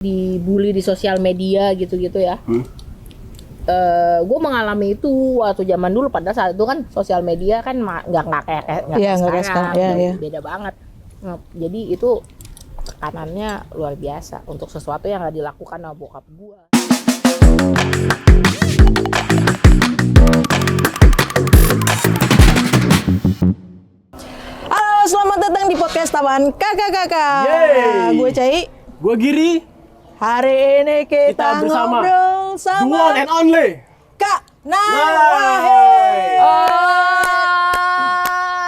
dibully di sosial media gitu-gitu ya. Gue mengalami itu waktu zaman dulu, pada saat itu kan sosial media kan nggak kayak sekarang, beda banget. Nah, jadi itu tekanannya luar biasa untuk sesuatu yang nggak dilakukan sama bokap gue. Halo, selamat datang di podcast Taman Kakak-kakak. Gue Cai. Gue Giri. Hari ini kita bersama ngobrol the sama one and only Kak Nay.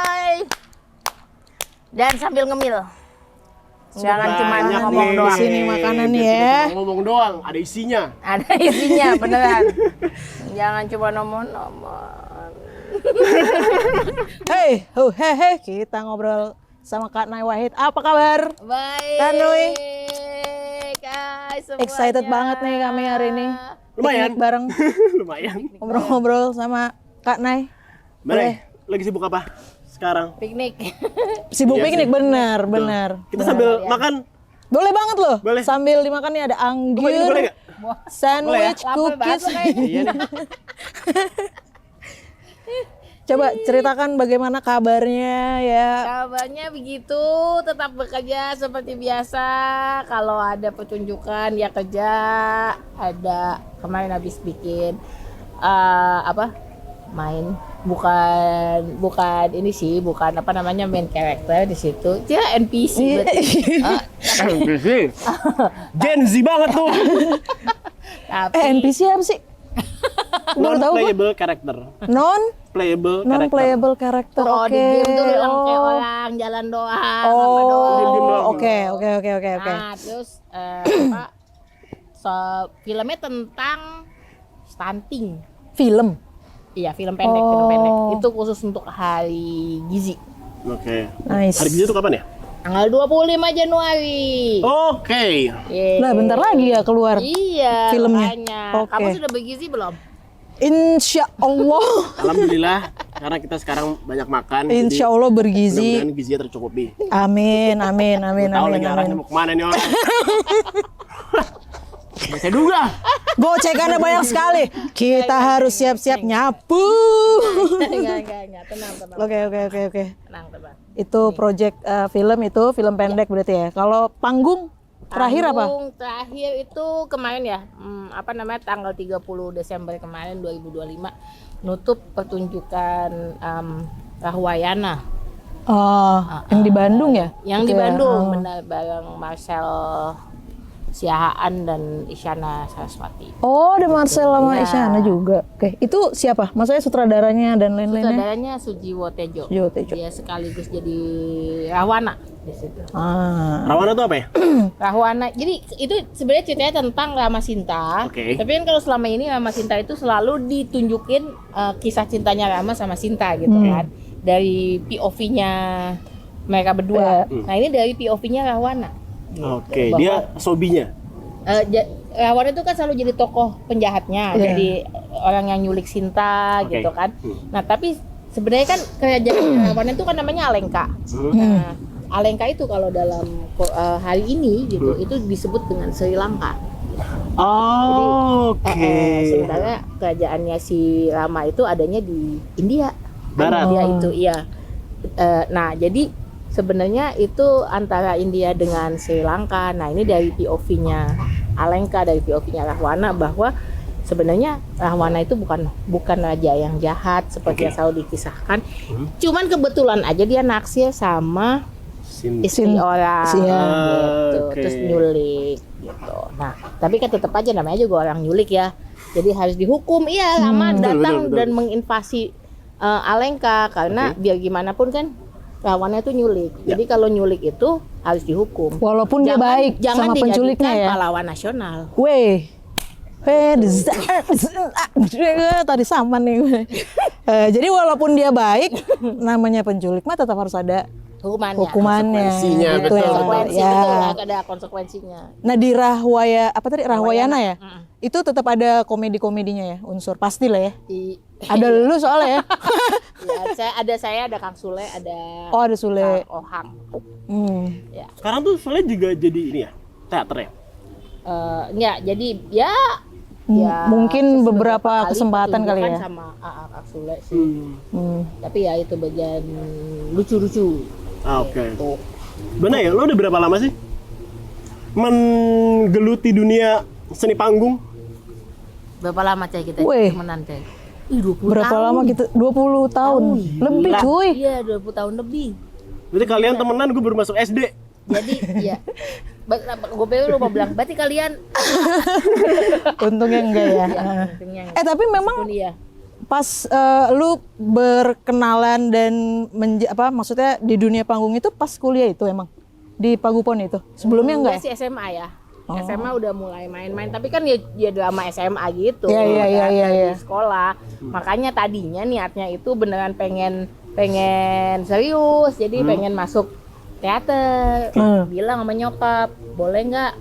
Hai. Dan sambil ngemil. Jangan cuma Banyak ngomong nih. doang. Sini makanan nih Biar kita ya. cuma ngomong doang, ada isinya. Ada isinya beneran. Jangan cuma nomor-nomor. Hey, kita ngobrol sama Kak Nay Wahid. Apa kabar? Baik. Kak Nui. Hai semuanya. Excited banget nih kami hari ini. Lumayan. Piknik bareng, Lumayan. ngobrol-ngobrol sama Kak Nay. Boleh. Lagi sibuk apa sekarang? Piknik. Sibuk Iya piknik, sih. bener. Kita sambil makan. Boleh banget loh. Boleh. Sambil dimakan nih ada Ini boleh anggur, nggak? sandwich, Lapar cookies. banget lo kayaknya. Iya nih. Coba ceritakan bagaimana kabarnya ya. Kabarnya begitu, tetap bekerja seperti biasa. Kalau ada pertunjukan ya kerja. Ada kemarin habis bikin main, bukan ini sih, bukan apa namanya main character di situ. Ya NPC berarti. NPC. Gen Z banget tuh. Tapi NPC apa sih? Baru tahu gua. Non-playable character. Playable character. Non-playable character. kalau Oke. di game tuh bilang kayak orang jalan doang, apa doang. Diem-diem doang. Oke. Nah, terus filmnya tentang stunting. Film. Iya, film pendek. Itu khusus untuk hari gizi. Oke. Nice. Hari gizi itu kapan ya? Tanggal 25 Januari. Oke. Yeay. Nah, bentar lagi ya keluar. Iya, filmnya. makanya. Oke. Kamu sudah bergizi belum? Insya Allah. Alhamdulillah, karena kita sekarang banyak makan. jadi Insya Allah bergizi. mudah-mudahan gizinya tercukupi. Amin. Tahu lagi arahnya mau kemana nih orang. Saya duga. Gocekannya banyak sekali. Kita harus siap-siap nyapu. Enggak. Tenang. Oke. Tenang. Itu project film pendek berarti ya. Kalau panggung terakhir apa? Panggung terakhir itu kemarin ya, tanggal 30 Desember kemarin 2025 nutup pertunjukan Rahwayana. Oh, yang di Bandung ya? Yang di Oke. Bandung, benar, bareng Marcel Siahaan dan Isyana Saraswati. Oh, ada Marcel sama Iya. Isyana juga. Oke, itu siapa? Maksudnya sutradaranya dan lain-lainnya? Sutradaranya Sujiwo Tejo. Sujiwo Tejo. Dia sekaligus jadi Rahwana di situ. Rawana itu apa ya? Rahwana. Jadi itu sebenarnya ceritanya tentang Rama Sinta. Oke. Tapi kan kalau selama ini Rama Sinta itu selalu ditunjukin kisah cintanya Rama sama Sinta gitu kan. Dari POV-nya mereka berdua. Nah, ini dari POV-nya Rahwana. Oke, Bahwa- dia sobinya. Rahwana itu kan selalu jadi tokoh penjahatnya, Iya. jadi orang yang nyulik Sinta Oke. gitu kan. Nah, tapi sebenarnya kan kerajaan Rahwana itu kan namanya Alengka. Nah, Alengka itu kalau dalam hari ini gitu itu disebut dengan Sri Lanka. Oh, oke. Sementara kerajaannya si Rama itu adanya di India. Barat. India itu iya. Nah, jadi sebenarnya itu antara India dengan Sri Lanka. Nah, ini dari POV-nya Alengka, dari POV-nya Rahwana, bahwa sebenarnya Rahwana itu bukan raja yang jahat seperti yang selalu dikisahkan. Cuman kebetulan aja dia naksir sama istri orang Iya. gitu, Oke. terus nyulik gitu. Nah, tapi kan tetap aja namanya juga orang nyulik ya. Jadi harus dihukum. Iya, Rama datang betul. dan menginvasi Alengka karena biar gimana pun kan lawannya itu nyulik. Jadi kalau nyulik itu harus dihukum. Walaupun dia baik jangan sama penculiknya dijadikan ya. pahlawan nasional. Weh. Tadi sama nih. Jadi walaupun dia baik, namanya penculik mah tetap harus ada Hukumannya. Konsekuensinya, Itu betul. yang Konsekuensi ya. betul, ada konsekuensinya. Nah di Rahwayana ya, itu tetap ada komedi-komedinya ya, unsur pasti lah ya. Ada lu soalnya ya. Ya, saya ada Kang Sule, ada Oh ada Sule. Kang Ohak. Hmm. Ya. Sekarang tuh soalnya juga jadi ini ya, teater ya? Enggak, jadi ya Mungkin beberapa kali kesempatan kali pertunjukan ya. sama Kak Sule sih. Tapi ya itu bagian lucu-lucu. Oke. Tuh. Benar ya, lo udah berapa lama sih menggeluti dunia seni panggung? Berapa lama Cai kita Weh. temenan Cai? 20 Berapa tahun. lama gitu? 20 tahun. Lebih Gila. cuy. Iya, 20 tahun lebih. Berarti kalian temenan, gue baru masuk SD. Jadi ya gue pikir lu mau bilang berarti kalian Untungnya enggak ya. untungnya Tapi memang kuliah. pas lu berkenalan dan maksudnya di dunia panggung itu pas kuliah itu emang di Pagupon itu. Sebelumnya enggak ya? Sih SMA ya. SMA udah mulai main-main, tapi kan ya drama SMA gitu. Iya, kan, iya. di sekolah. Makanya tadinya niatnya itu beneran pengen serius, jadi pengen masuk teater. Bilang sama nyokap, boleh nggak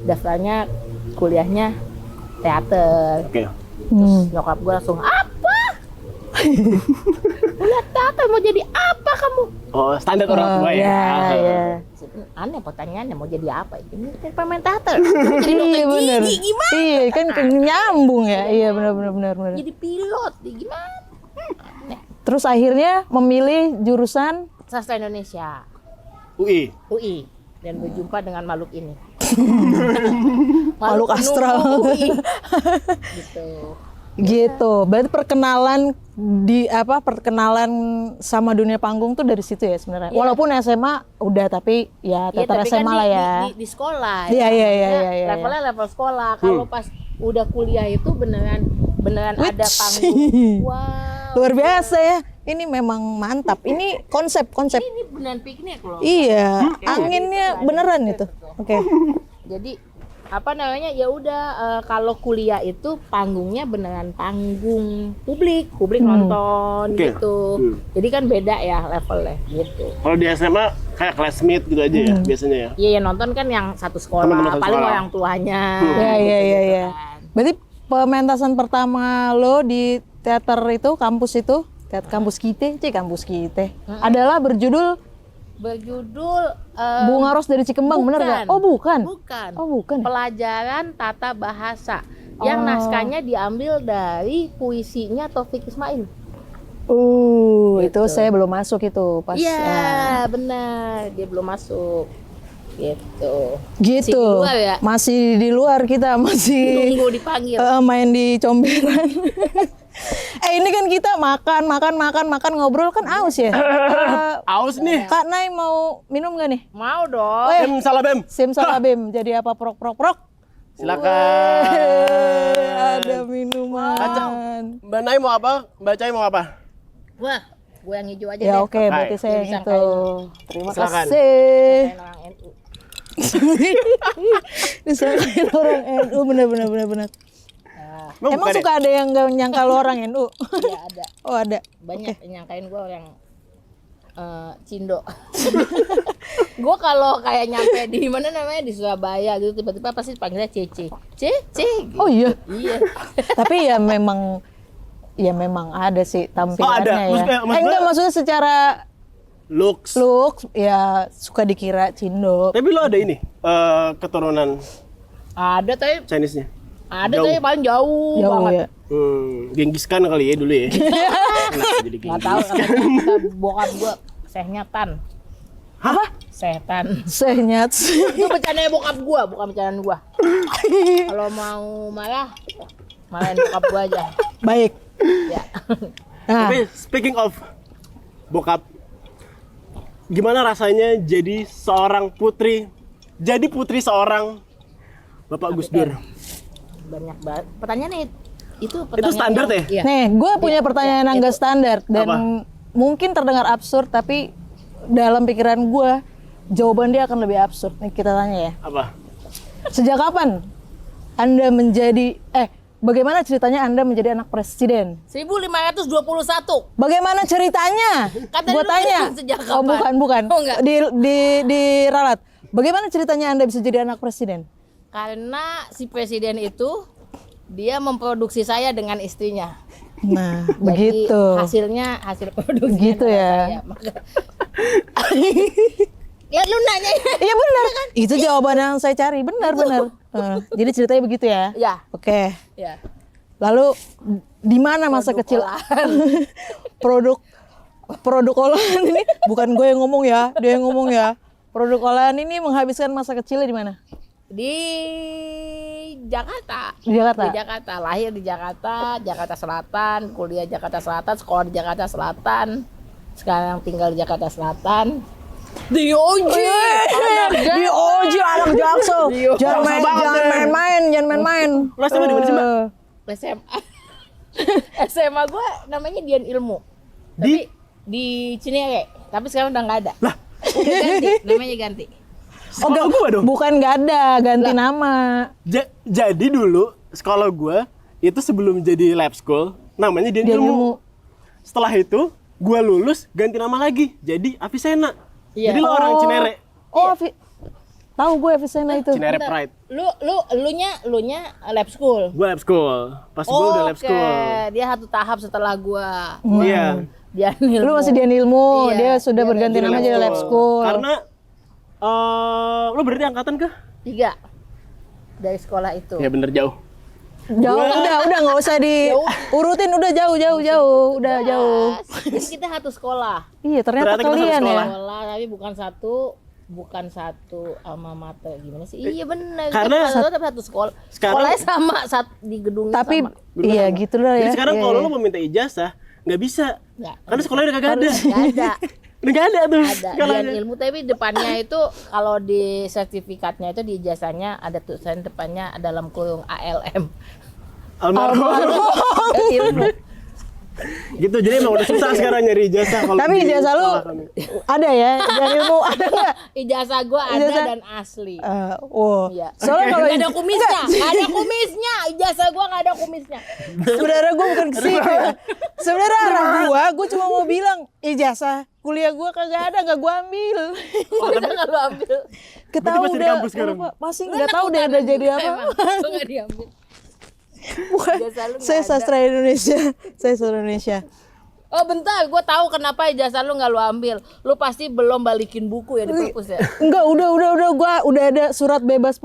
daftarnya kuliahnya teater. Oke. Terus nyokap gue langsung, apa? Kuliah teater mau jadi apa kamu? Oh, standar orang tua ya. Iya. Aneh pertanyaannya, mau jadi apa? Ini kan pemain teater. Mau jadi dokter Iya benar. gigi gimana? Iya kan nyambung ya. Iya benar. Jadi pilot gimana? Aneh. Terus akhirnya memilih jurusan Sastra Indonesia, UI. UI, dan berjumpa dengan makhluk ini. Makhluk astral. penunggu UI. Gitu. Gitu. Berarti perkenalan sama dunia panggung tuh dari situ ya sebenarnya. Iya. Walaupun SMA udah, tapi ya Iya, teater tapi SMA kan lah ya. di sekolah. Iya, ya. iya. Maksudnya levelnya level sekolah. Kalau pas udah kuliah itu beneran ada panggung. Wow. Luar biasa ya. Ini memang mantap. Ini konsep. Ini beneran piknik loh. Iya, anginnya beneran itu. Oke. Jadi ya udah kalau kuliah itu panggungnya beneran panggung publik nonton Oke. gitu. Jadi kan beda ya levelnya gitu. Kalau di SMA kayak classmate gitu aja ya biasanya ya. Iya nonton kan yang satu sekolah, Teman-teman satu paling sekolah. orang tuanya. Iya. kan. Berarti pementasan pertama lo di teater itu, kampus itu, kampus kita, adalah berjudul Bunga Ros dari Cikembang, bener nggak? Oh bukan. Bukan. Pelajaran tata bahasa yang naskahnya diambil dari puisinya Taufik Ismail. Itu saya belum masuk itu pas. Iya, benar. Dia belum masuk. Gitu. Gitu. Masih di luar ya? Masih di luar kita, masih Tunggu dipanggil. main di comberan. Ini kan kita makan ngobrol kan aus ya. Aus nih. Kak Nay mau minum nggak nih? Mau dong. Salabem. Simsalabim. Jadi apa prok. Silakan. Ada minuman. Mbak Nay mau apa? Mbak Cai mau apa? Wah, gue yang hijau aja Ya deh. oke, berarti saya yang Bisa itu. Terima Silakan. kasih. Kayak orang NU. Disangkain orang NU, bener. Emang bukan suka ada yang nggak nyangka lo orang NU? Iya ada. Oh ada. Banyak yang nyangkain gue orang Cindo. Gue kalau kayak nyampe di mana namanya di Surabaya gitu tiba-tiba pasti panggilnya Cece. Cece. Gitu. Oh iya. Iya. Tapi ya memang ada sih tampilannya ada. ya. Maksudnya- Maksudnya secara Looks. look ya suka dikira Cindo. Tapi lo ada ini keturunan Ada tapi Chinese-nya. ada Jauh. tapi paling jauh Jauh banget. ya. Genghis Khan kali ya dulu ya. Kenapa jadi Nggak Genghis? tahu kata bokap gue Sehnyatan. Apa? Setan. Senyat. Itu bercandanya bokap gue, bukan bercandaan gue. Kalau mau marahin bokap gue aja. Baik. Ya. Nah, Tapi speaking of bokap, gimana rasanya jadi putri seorang Bapak Gus Dur? Banyak banget. Pertanyaannya itu standar ya? Iya. nih gue punya pertanyaan yang nggak standar dan Apa? mungkin terdengar absurd tapi dalam pikiran gue jawaban dia akan lebih absurd. Nih kita tanya ya. Apa? Sejak kapan Anda bagaimana ceritanya Anda menjadi anak presiden? 1521. Bagaimana ceritanya? Kata Gue dulu tanya. sejak Oh kapan? bukan. Oh, enggak. Di ralat. Bagaimana ceritanya Anda bisa jadi anak presiden? Karena si presiden itu dia memproduksi saya dengan istrinya. Nah, Jadi begitu. hasil produksi Begitu ya. saya. Maka Ya lu nanya. Iya benar kan? Itu jawaban yang saya cari, benar. Jadi ceritanya begitu ya? Ya. Oke. Ya. Lalu di mana masa kecil produk olahan ini? Bukan gue yang ngomong ya, dia yang ngomong ya. Produk olahan ini menghabiskan masa kecilnya di mana? Di Jakarta. Di Jakarta. Di Jakarta, lahir di Jakarta, Jakarta Selatan, kuliah Jakarta Selatan, sekolah di Jakarta Selatan. Sekarang tinggal di Jakarta Selatan. Di OJ. Di OJ anak Jaksel. Jangan main. Lo SMA di mana sih, Mbak? SMA. SMA gue namanya Dian Ilmu. Di? Tapi di Cinere. Tapi sekarang udah nggak ada. Lah, udah ganti, namanya ganti. Sekolah gua dong. Bukan nggak ada, ganti nama. Jadi dulu sekolah gua itu sebelum jadi lab school namanya Dian Ilmu. Setelah itu gua lulus ganti nama lagi jadi Avicenna. Iya. Jadi lo orang Cinere. Oh, tahu gue Avicenna itu. Cinere Bentar. Pride. Lu nya lab school. Gua lab school. Pas gua udah lab school. Dia satu tahap setelah gua. Iya. Dian Ilmu. Lu masih Dian Ilmu, Iya, dia sudah dia berganti lagi nama Lab jadi lab school. Karena lo berarti angkatan kah? 3 dari sekolah itu. Ya bener jauh. Jauh, udah nggak usah diurutin, udah jauh, udah jauh. Jadi kita satu sekolah. Iya, ternyata Ternyata kita kalian satu ya. Sekolah tapi bukan satu alma mater gimana sih? Iya benar. Karena tapi satu sekolah. sekarang- Sekolahnya sama di gedungnya Tapi sama. iya gitu lah ya. Jadi sekarang Iya, kalau iya. lo mau minta ijazah nggak bisa. Nggak. Karena sekolahnya udah kagak ada. Nggak ada. Udah nggak ada tuh. Ada sekolahnya. Dian Ilmu tapi depannya itu kalau di sertifikatnya itu di ijazahnya ada tulisan depannya dalam kurung ALM. Almarhum. Ilmu. Gitu, jadi emang udah susah sekarang nyari ijazah kalau Tapi di ijazah lu sekolah kami. ada ya? Dian Ilmu ada nggak? Ijazah gua ada Ijazah- dan asli. Soalnya Iya. kalau Nggak ada kumisnya, nggak ada kumisnya. Ijazah gua nggak ada kumisnya. sebenarnya gue bukan ke situ ya. Sebenarnya arah gue cuma mau bilang ijazah kuliah gue kagak ada, nggak gue ambil. Udah nggak lu ambil. Ketahu masih di udah, kampus sekarang? masih nggak tahu deh udah jadi apa. Lu nggak diambil. Bukan. Ijazah lu nggak Saya ada. sastra Indonesia. Saya sastra Indonesia. Oh bentar, gue tahu kenapa ijazah lu nggak lu ambil. Lu pasti belum balikin buku ya di perpus ya. Enggak, gua udah ada surat bebas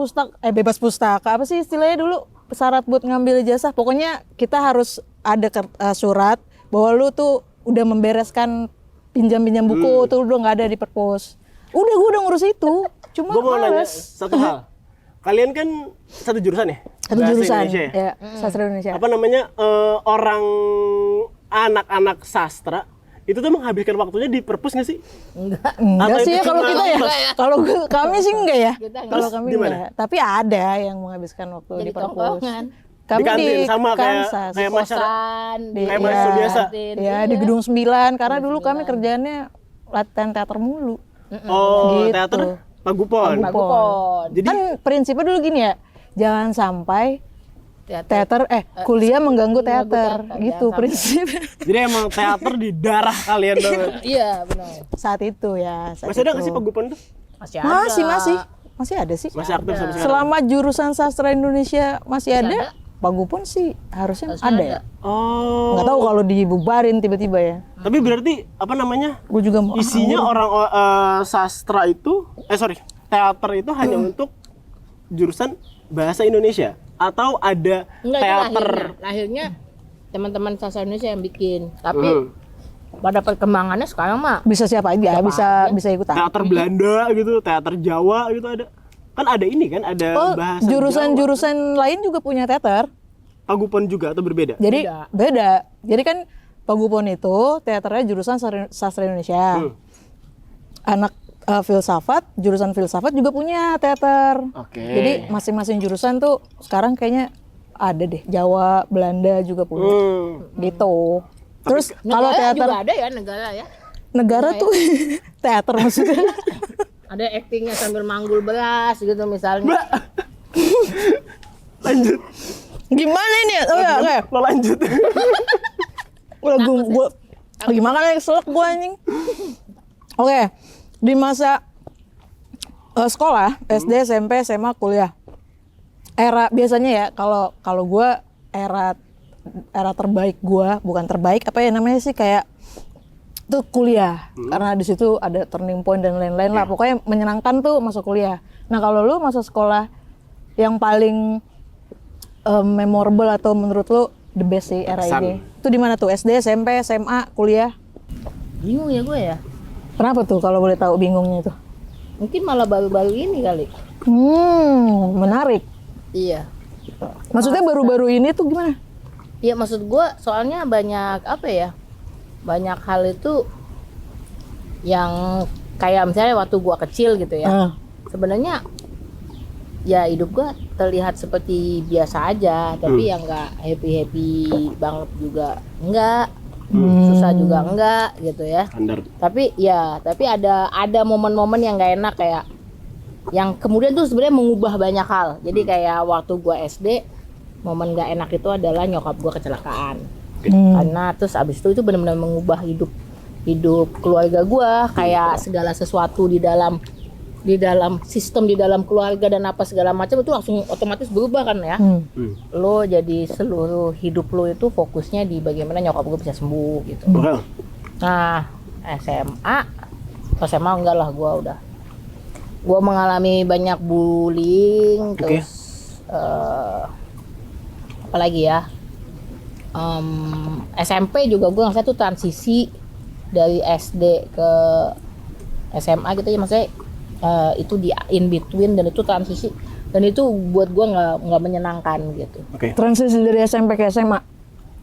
pustaka. Apa sih istilahnya dulu? Syarat buat ngambil ijazah. Pokoknya kita harus ada surat bahwa lu tuh udah membereskan pinjam buku tuh udah nggak ada di perpus. Gua udah ngurus itu. Cuma Gue mau nanya males. satu hal. Kalian kan satu jurusan ya? Satu Bahasa jurusan. Indonesia ya? Ya, sastra Indonesia. Apa namanya? Orang anak-anak sastra itu tuh menghabiskan waktunya di perpus nggak sih? Enggak. Enggak Atau sih ya itu kalau cuma- kita ya. Enggak ya. Kalau kami sih enggak ya. Kita enggak. Kalau Terus kami di mana? enggak. Tapi ada yang menghabiskan waktu Jadi di perpus. tongkrongan. Kami Di kantin, sama kayak- Kansas. kayak masyarakat. Kosan, Kayak mahasiswa biasa. Ya, di gedung 9 karena dulu kami kerjaannya latihan teater mulu. Oh, Gitu. teater Pagupon. Pagupon. Jadi Kan prinsipnya dulu gini ya, jangan sampai Teater. kuliah mengganggu teater, teater, gitu jangan sampai. prinsip jadi emang teater di darah kalian banget. Iya benar. saat itu ya. Saat Masih ada itu. nggak sih Pagupon tuh? Masih ada. Masih ada sih. Masih aktif sampai sekarang? Selama jurusan sastra Indonesia masih ada, Pagupon sih harusnya ada ya. Oh. Nggak tahu kalau dibubarin tiba-tiba ya. Tapi berarti apa namanya? Gue juga mau. Isinya orang sastra itu, teater itu hanya untuk jurusan bahasa Indonesia atau ada Enggak, itu teater lahirnya teman-teman sastra Indonesia yang bikin. Tapi pada perkembangannya sekarang mah Bisa siapa aja, bisa ikutan. teater Belanda gitu, teater Jawa gitu ada. Kan ada ini kan, ada Oh, bahasa Jawa. jurusan-jurusan lain juga punya teater. Pagupon juga atau berbeda? Jadi beda. Jadi kan Pagupon itu teaternya jurusan sastra Indonesia. Anak filsafat, jurusan filsafat juga punya teater. Oke. Jadi masing-masing jurusan tuh sekarang kayaknya ada deh. Jawa, Belanda juga punya. Gitu. Terus kalau negara teater juga ada ya negara ya. negara tuh teater maksudnya. Ada aktingnya sambil manggul beras gitu misalnya. Lanjut. Gimana ini? Oh ya, oke. Lo lanjut. Gua lagi makan lagi selek gua anjing. Oke. Di masa sekolah, SD, SMP, SMA, kuliah. Era biasanya ya kalau gua era terbaik gua, bukan terbaik apa ya namanya sih kayak tuh kuliah. Karena di situ ada turning point dan lain-lain lah. Pokoknya menyenangkan tuh masuk kuliah. Nah, kalau lu masa sekolah yang paling memorable atau menurut lu the best sih era ini. Itu di mana tuh? SD, SMP, SMA, kuliah? Bingung ya gue ya. Kenapa tuh kalau boleh tahu bingungnya itu? Mungkin malah baru-baru ini kali. Menarik. Iya. Maksudnya baru-baru ini tuh gimana? Iya, maksud gue soalnya banyak apa ya? Banyak hal itu yang kayak misalnya waktu gue kecil gitu ya. Sebenarnya ya hidup gue terlihat seperti biasa aja, tapi yang nggak happy banget juga enggak, susah juga enggak gitu ya. Standar. Tapi ada momen-momen yang nggak enak kayak yang kemudian tuh sebenarnya mengubah banyak hal. Jadi kayak waktu gue SD, momen nggak enak itu adalah nyokap gue kecelakaan. Karena terus abis itu benar-benar mengubah hidup keluarga gue, kayak segala sesuatu di dalam sistem di dalam keluarga dan apa segala macam itu langsung otomatis berubah kan ya. Lo jadi seluruh hidup lo itu fokusnya di bagaimana nyokap gue bisa sembuh gitu. Nah, SMA enggak lah, gue mengalami banyak bullying, terus apalagi ya, SMP juga gue ngerasa tuh transisi dari SD ke SMA gitu ya, maksudnya itu di in between dan itu transisi dan itu buat gue nggak menyenangkan gitu. Transisi dari SMP ke SMA?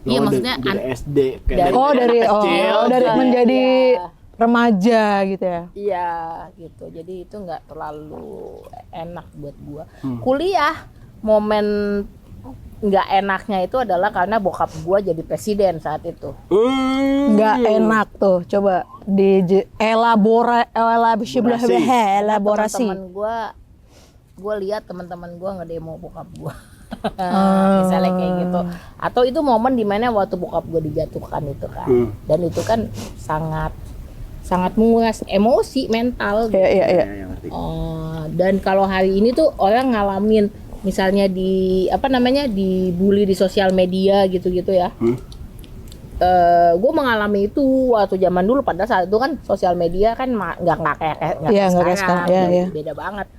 Iya, maksudnya dari SD ke dari menjadi remaja gitu ya? Iya gitu, jadi itu nggak terlalu enak buat gue. Kuliah, momen nggak enaknya itu adalah karena bokap gue jadi presiden saat itu. Nggak enak tuh, coba di elaborasi. Teman-teman gue lihat teman-teman gue ngedemo bokap gue. Misalnya kayak gitu. Atau itu momen dimana waktu bokap gue dijatuhkan itu kan, dan itu kan sangat menguras emosi mental. Iya. Dan kalau hari ini tuh orang ngalamin misalnya dibully di sosial media gitu-gitu ya. Gue mengalami itu waktu zaman dulu, pada saat itu kan sosial media kan nggak kayak sekarang. Beda banget.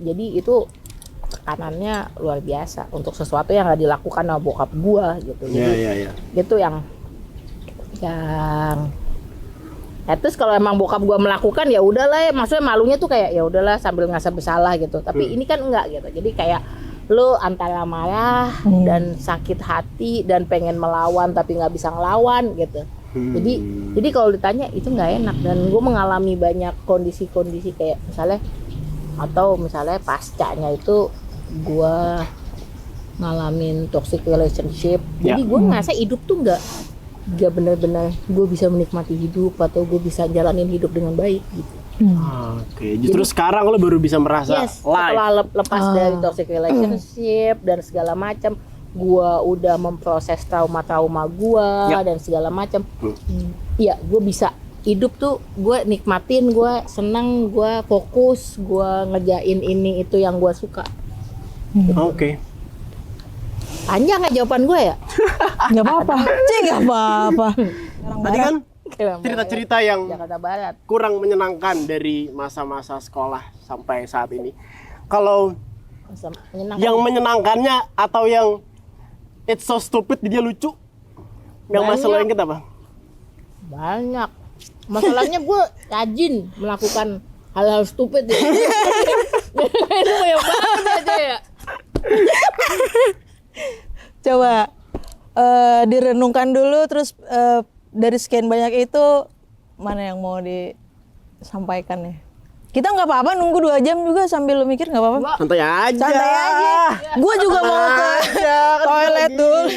Jadi itu tekanannya luar biasa untuk sesuatu yang nggak dilakukan sama bokap gue gitu. Jadi itu yang terus kalau emang bokap gue melakukan ya udahlah ya, maksudnya malunya tuh kayak ya udahlah sambil ngerasa bersalah gitu. Tapi ini kan enggak gitu. Jadi kayak lo antara marah dan sakit hati dan pengen melawan tapi nggak bisa ngelawan gitu. Jadi kalau ditanya itu nggak enak, dan gue mengalami banyak kondisi-kondisi kayak misalnya pascanya itu gue ngalamin toxic relationship. Jadi gue ngerasa hidup tuh nggak benar-benar gue bisa menikmati hidup atau gue bisa jalanin hidup dengan baik gitu. Justru jadi, sekarang lo baru bisa merasa setelah lepas dari toxic relationship dan segala macam, gue udah memproses trauma gue dan segala macam. Iya, gue bisa hidup tuh, gue nikmatin, gue seneng, gue fokus, gue ngerjain ini itu yang gue suka. Panjang ya jawaban gue ya? Nggak apa-apa. Nggak apa-apa. Tadi kan cerita-cerita yang Jakarta Barat kurang menyenangkan dari masa-masa sekolah sampai saat ini. Kalau yang menyenangkannya atau yang it's so stupid dia lucu, yang masalah yang apa? Banyak. Masalahnya gue rajin melakukan hal-hal stupid ya. Itu banyak banget aja ya. Coba direnungkan dulu, terus dari sekian banyak itu mana yang mau disampaikan ya? Kita nggak apa-apa nunggu 2 jam juga sambil lu mikir, nggak apa-apa. Santai aja. Gue juga mau ke toilet dulu.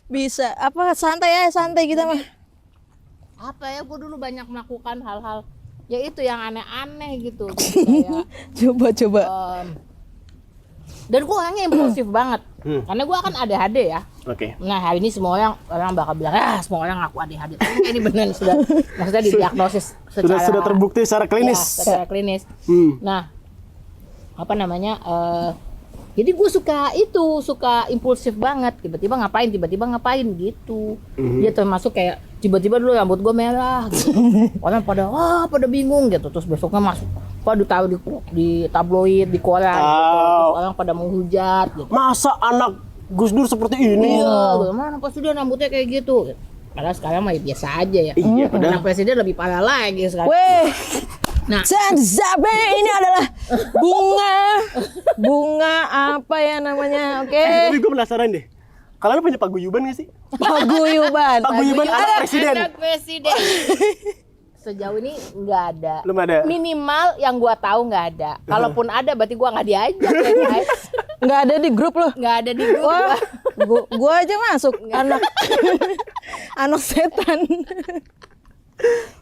Bisa santai kita mah. Apa ya, gue dulu banyak melakukan hal-hal ya itu yang aneh-aneh gitu. Kayak coba. Dan gue orangnya impulsif banget. Karena gue kan ADHD ya. Nah, hari ini semua orang bakal bilang semua orang ngaku ADHD. Tapi ini benar maksudnya didiagnosis sudah terbukti secara klinis. Ya, secara klinis. Nah, Jadi gue suka impulsif banget, tiba-tiba ngapain gitu. Dia termasuk kayak tiba-tiba dulu rambut gue merah gitu. Orang pada bingung gitu, terus besoknya masuk ditaruh di tabloid, di koran gitu. Terus orang pada menghujat gitu. Masa anak Gus Dur seperti ini? Iya, mana pasti dia rambutnya kayak gitu. Padahal sekarang mah biasa aja ya. Iya, padahal anak presiden lebih parah lagi sekarang. Weh, Nah, Zabe ini adalah bunga apa ya namanya? Oke. Tapi gue penasaran deh. Kalian punya paguyuban gak sih? Paguyuban. Paguyuban anak presiden. anak presiden. Sejauh ini nggak ada. Belum ada. Minimal yang gua tahu nggak ada. Kalaupun ada berarti gua nggak diajak ya guys. Nggak ada di grup loh. Nggak ada di grup. Wah, gua aja masuk anak setan.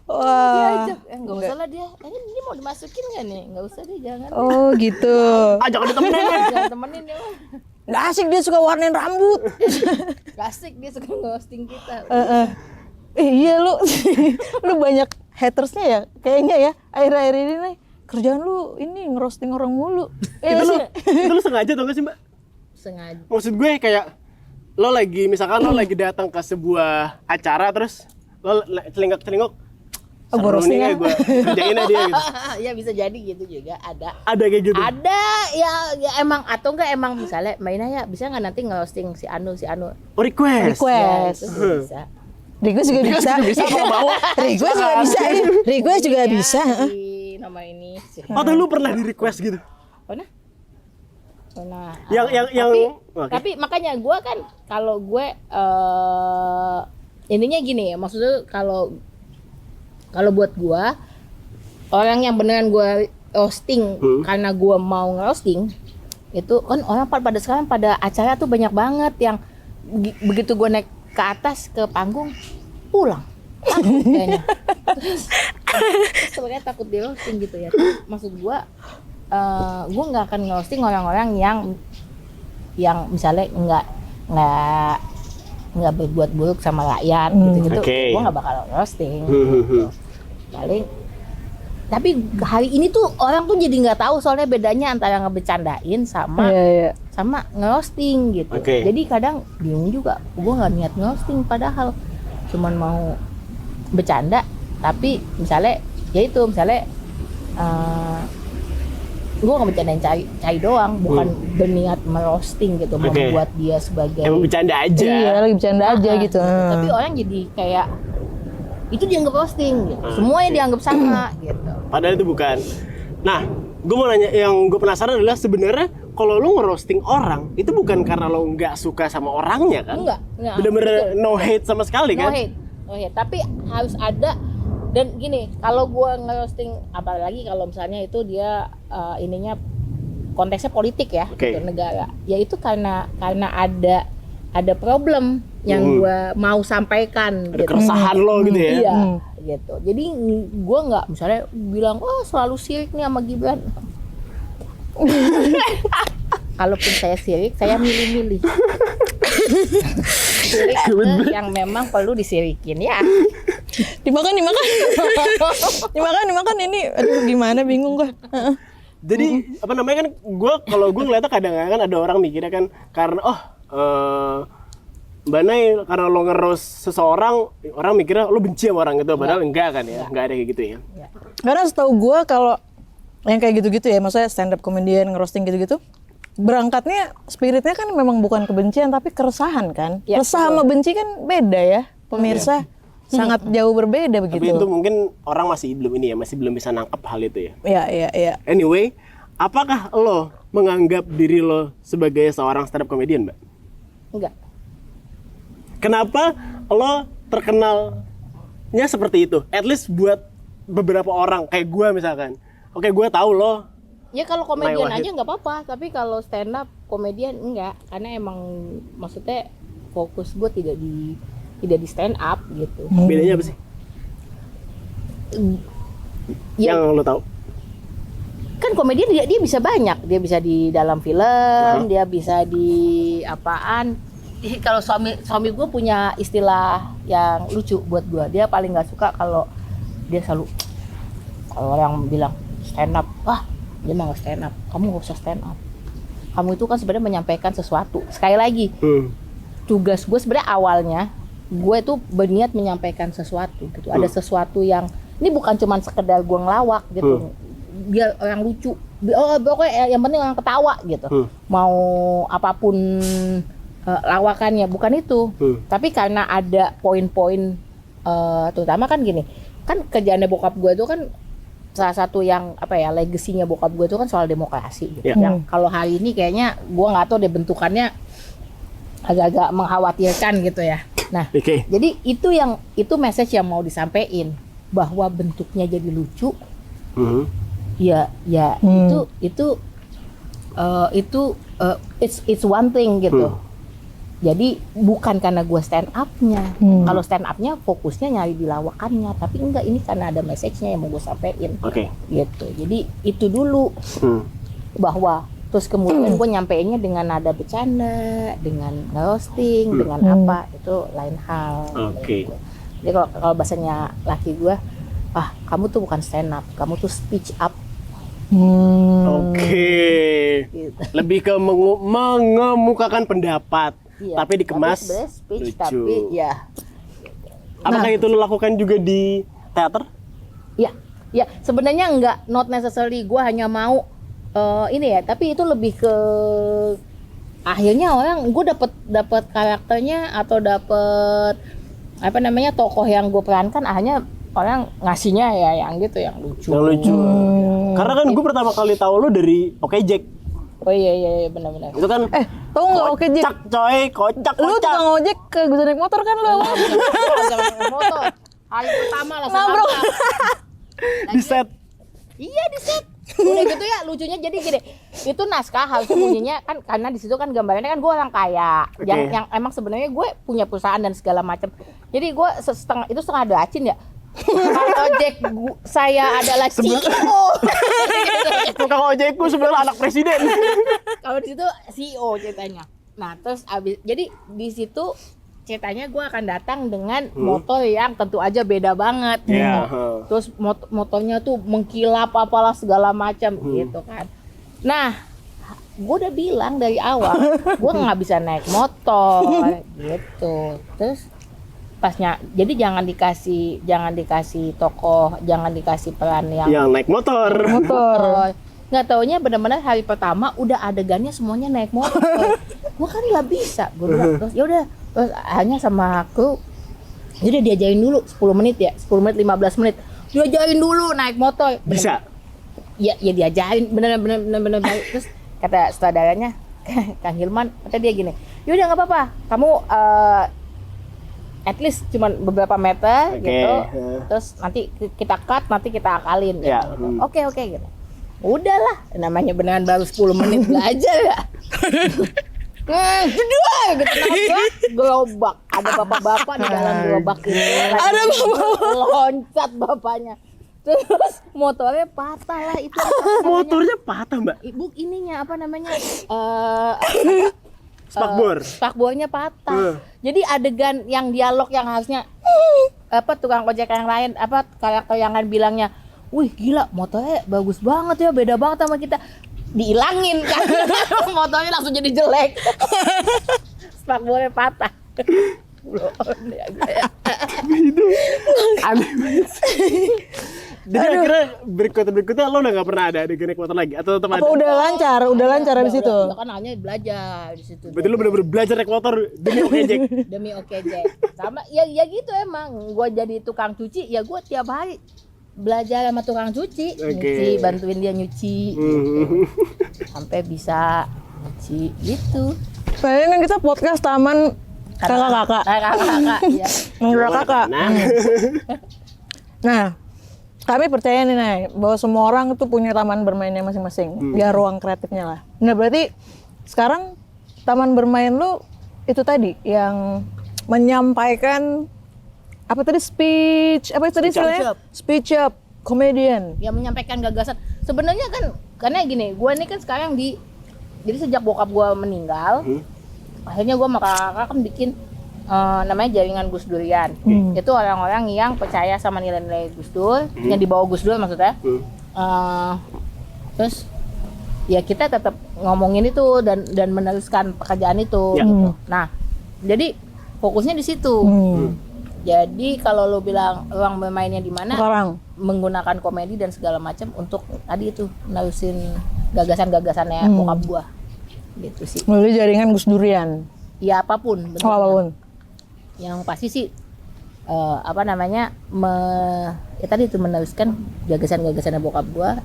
Wah. Diajak. Nggak usah lah dia. Ini mau dimasukin nggak nih? Nggak usah deh, jangan. Oh gitu. Jangan ditemenin. Jangan temenin ya. Nggak asik dia suka warnain rambut. Gak asik dia suka nge-hosting kita. Iya lu banyak hatersnya ya kayaknya ya akhir-akhir ini nih kerjaan lu ini ngerosting orang mulu. Itu lu sengaja tau gak sih, Mbak? Sengaja. Maksud gue kayak lo lagi datang ke sebuah acara terus lo celingak-celingok Gue roasting ya. Gue kerjain aja dia gitu. Ya bisa jadi gitu juga ada. Ada kayak gitu. Ada ya emang atau enggak emang misalnya Mbak ya bisa nggak nanti nge-hosting si Anu. Oh, request. Ya, itu juga bisa. Request juga bisa. Request juga bisa. Request juga bisa. Di nama ini. Oh, tuh lu pernah di request gitu? Pernah. Tapi makanya gue kan kalau gue intinya gini ya, maksudnya kalau buat gue orang yang beneran gue roasting karena gue mau nge-roasting itu kan orang pada sekarang pada acara tuh banyak banget yang begitu gue naik ke atas ke panggung pulang kayaknya. Terus sebenarnya takut di roasting gitu ya. Maksud gue nggak akan nge-roasting orang-orang yang misalnya nggak berbuat buruk sama rakyat gitu. Okay. Gue nggak bakal roasting gitu. Paling tapi hari ini tuh orang tuh jadi nggak tahu soalnya bedanya antara ngebecandain sama sama nge-roasting gitu. Okay. Jadi kadang bingung juga, gue nggak niat nge-roasting padahal cuman mau bercanda, tapi misalnya gue nggak bercandain cai doang, bukan berniat merosting gitu, membuat dia sebagai emang bercanda aja. Iya, lagi bercanda aja gitu. Tapi orang jadi kayak itu dianggap roasting gitu. Semuanya dianggap sama gitu. Padahal itu bukan. Nah, gue mau nanya, yang gue penasaran adalah sebenarnya kalau lu ngerosting orang itu bukan karena lo nggak suka sama orangnya kan? Enggak. Bener-bener no hate sama sekali kan? No hate. Tapi harus ada. Dan gini, kalau gue ngerosting, apalagi kalau misalnya itu dia ininya konteksnya politik ya, gitu, negara. Ya itu karena ada problem yang gue mau sampaikan. Ada keresahan lo gitu ya? Iya, gitu. Jadi gue nggak misalnya bilang, oh selalu sirik nih sama Gibran. Kalaupun saya sirik, saya milih-milih. Sirik yang memang perlu disirikin ya. Dimakan ini. Aduh gimana bingung gue. Jadi apa namanya kan kalau gue ngeliatnya kadang-kadang ada orang mikirnya kan karena Mbak Nay karena lo ngeroast seseorang, orang mikirnya lo benci sama orang itu, padahal enggak kan ya, enggak ada kayak gitu ya. Karena setahu gue kalau yang kayak gitu-gitu ya, maksudnya stand up comedian ngerosting gitu-gitu, berangkatnya spiritnya kan memang bukan kebencian tapi keresahan kan. Ya, resah sama benci kan beda ya, pemirsa. Sangat jauh berbeda begitu. Tapi itu mungkin orang masih belum bisa nangkep hal itu ya. Iya. Anyway, apakah lo menganggap diri lo sebagai seorang stand up comedian, Mbak? Enggak. Kenapa lo terkenalnya seperti itu? At least buat beberapa orang kayak gue misalkan. Oke, gue tahu lo. Ya kalau komedian aja nggak apa-apa, tapi kalau stand up komedian enggak, karena emang maksudnya fokus gue tidak di stand up gitu. Bedanya apa sih? Ya, yang lo tahu? Kan komedian dia bisa banyak, dia bisa di dalam film, dia bisa di apaan. Kalau suami gue punya istilah yang lucu buat gue, dia paling nggak suka kalau dia selalu kalau orang bilang stand up, dia mah nggak stand up, kamu nggak usah stand up. kamu itu kan sebenarnya menyampaikan sesuatu. Sekali lagi, tugas gue sebenarnya awalnya gue tuh berniat menyampaikan sesuatu gitu. Ada sesuatu yang ini bukan cuma sekedar gue ngelawak gitu, biar orang lucu. Pokoknya yang penting orang ketawa gitu. Mau apapun lawakannya, bukan itu. Tapi karena ada poin-poin, terutama kan gini, kan kerjaannya bokap gue itu kan salah satu yang legasinya bokap gue itu kan soal demokrasi gitu. Yang kalau hari ini kayaknya gue nggak tahu deh bentukannya agak-agak mengkhawatirkan gitu ya. Nah, jadi itu message yang mau disampaikan bahwa bentuknya jadi lucu. It's one thing gitu. Jadi bukan karena gue stand up-nya. Kalau stand up-nya fokusnya nyari di lawakannya, tapi enggak, ini karena ada message-nya yang mau gue sampaikan. Gitu. Jadi itu dulu. Bahwa terus kemudian gue nyampeinnya dengan nada bercanda, dengan roasting, dengan apa, itu lain hal. Gitu. Jadi kalau bahasanya laki gue, kamu tuh bukan stand up, kamu tuh speech up. Gitu. Lebih ke mengemukakan pendapat, tapi dikemas speech, lucu. tapi ya. Apakah itu lo lakukan juga di teater? Ya sebenarnya enggak, not necessarily gue hanya mau tapi itu lebih ke akhirnya orang gue dapat karakternya atau dapat tokoh yang gue perankan, akhirnya orang ngasihnya ya yang gitu, yang lucu. Yang lucu. Karena kan gue pertama kali tahu lo dari Oke Jack. Oh iya benar-benar. Itu kan tahu nggak Oke Jack? Kocak coy, kocak. Lu tukang ojek ke bisa naik motor kan lo? Motor. Hari pertama lah Ngobrol. Di set. Iya di set. Udah gitu ya, lucunya jadi gini. Itu naskah harus bunyinya kan, karena di situ kan gambarnya kan gue orang kaya. Yang emang sebenarnya gue punya perusahaan dan segala macam. Jadi gue setengah dacin ya. Ojek saya adalah CEO. Tukang ojekku sebenarnya anak presiden. Kalau di situ CEO ceritanya. Nah, terus jadi di situ ceritanya gue akan datang dengan motor yang tentu aja beda banget. Terus motornya tuh mengkilap apalah segala macam gitu kan. Nah, gue udah bilang dari awal gue nggak bisa naik motor gitu. Terus pasnya, jadi jangan dikasih tokoh, jangan dikasih peran yang naik motor. Nggak taunya benar-benar hari pertama udah adegannya semuanya naik motor. Gue kan nggak bisa, gue bilang terus terus hanya sama kru, udah diajarin dulu 10 menit 15 menit, diajarin dulu naik motor. Bisa? Ya diajarin bener-bener. Terus kata sutradaranya Kang Hilman, kata dia gini, yaudah nggak apa-apa, kamu at least cuman beberapa meter gitu, terus nanti kita cut, nanti kita akalin gitu. Oke gitu. Udahlah, namanya beneran baru 10 menit belajar ya. Kedua gitu, nabrak gerobak, ada bapak-bapak di dalam gerobak itu, ada loncat bapaknya, terus motornya patah lah itu. Motornya patah mbak? Ibu ininya spakbornya patah. Jadi adegan yang dialog yang harusnya tukang ojek yang lain karakter yang lain bilangnya, wih gila motornya bagus banget ya, beda banget sama kita, diilangin kan. Motornya langsung jadi jelek. Spakbornya patah. Itu aneh banget. Jadi akhirnya berikutnya lo udah gak pernah ada adegan naik motor lagi atau tetap ada? Apa udah lancar habis itu? Udah kan hanya belajar di situ. Berarti lo bener-bener belajar naik motor demi Oke Jack. Demi Oke Jack. Sama ya gitu emang. Gua jadi tukang cuci, ya gua tiap hari belajar sama tukang cuci, nyuci, bantuin dia nyuci gitu. Sampai bisa nyuci gitu. Kayaknya kan kita podcast taman kakak-kakak. Iya. Menurut kakak. Nah, kami percaya nih Nay, bahwa semua orang itu punya taman bermainnya masing-masing. Ya ruang kreatifnya lah. Nah berarti sekarang taman bermain lu itu tadi yang menyampaikan apa tadi, speech istilahnya? Speech up, comedian. Yang menyampaikan gagasan. Sebenarnya kan karena gini, gue ini kan sekarang jadi sejak bokap gue meninggal, akhirnya gue sama kakak kan bikin namanya Jaringan Gus Durian. Itu orang-orang yang percaya sama nilai-nilai Gus Dur, yang dibawa Gus Dur maksudnya. Terus ya kita tetap ngomongin itu dan meneruskan pekerjaan itu. Ya. Gitu. Nah, jadi fokusnya di situ. Jadi kalau lo bilang ruang bermainnya di mana? Sekarang. Menggunakan komedi dan segala macam untuk tadi itu nerusin gagasan-gagasannya bokap gua. Gitu sih. Melalui jaringan Gus Durian. Ya apapun bentuknya. Apapun. Yang pasti sih apa namanya ya tadi itu meneruskan gagasan-gagasannya bokap gua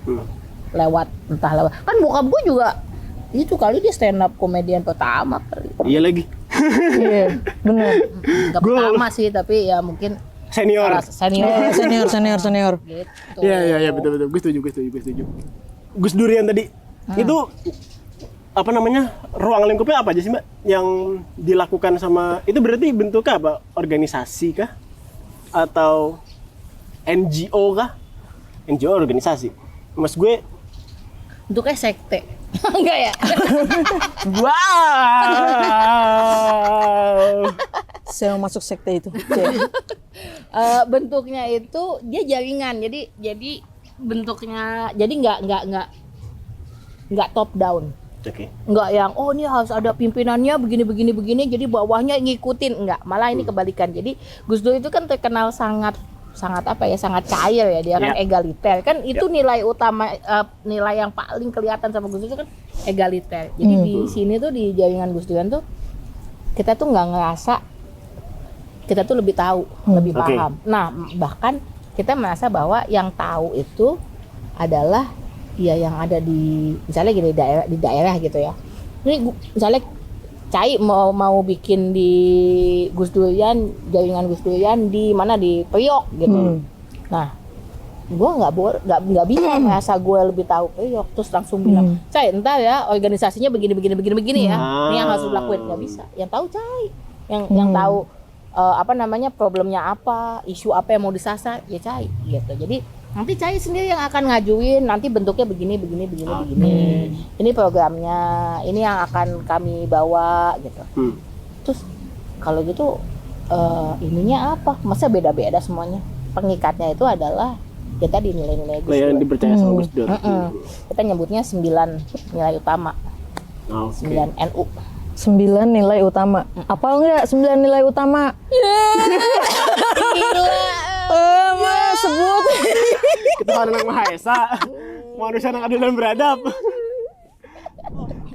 lewat entah lewat kan bokap gua juga itu kali dia stand up komedian pertama kali. Iya lagi. Iya, benar. Gak pertama sih tapi ya mungkin Senior. Senior. gitu. Iya betul. Gue setuju. Gus Durian tadi itu apa namanya ruang lingkupnya apa aja sih Mbak yang dilakukan sama itu berarti bentuknya apa organisasi kah atau NGO kah? NGO organisasi. Mas gue Bentuknya sekte. Enggak ya? wow. Saya mau masuk sekte itu. Bentuknya itu dia jaringan. Jadi bentuknya jadi nggak top down. Oke. Enggak yang ini harus ada pimpinannya begini jadi bawahnya ngikutin, enggak, malah ini kebalikan. Jadi Gus Dur itu kan terkenal sangat cair ya, dia kan egaliter kan itu nilai utama nilai yang paling kelihatan sama Gus Dur itu kan egaliter. Jadi di sini tuh di jaringan Gus Dur tuh kita tuh nggak ngerasa kita tuh lebih tahu, lebih paham. Nah bahkan kita merasa bahwa yang tahu itu adalah ya yang ada di misalnya gini di daerah gitu ya. Ini misalnya Cai mau bikin di Gus Durian, jaringan Gus Durian di mana di Priok gitu. Nah, gue nggak bisa merasa gue lebih tahu Priok terus langsung bilang, Cai entar ya organisasinya begini ya. Ini yang harus dilakuin, nggak bisa. Yang tahu Cai, yang tahu apa namanya problemnya apa, isu apa yang mau disasar ya Cai gitu. Jadi nanti Cai sendiri yang akan ngajuin, nanti bentuknya begini. Ini programnya, ini yang akan kami bawa gitu. Terus kalau gitu ininya apa? Masa beda-beda semuanya? Pengikatnya itu adalah ya tadi nilai-nilai Gus Dur. Yang dipercaya sama Gus Dur. Kita nyebutnya 9 nilai utama. 9 NU. 9 nilai utama. Apa enggak 9 nilai utama? Gila. Sebut. Ketuhanan yang Maha Esa, manusia yang adil dan beradab.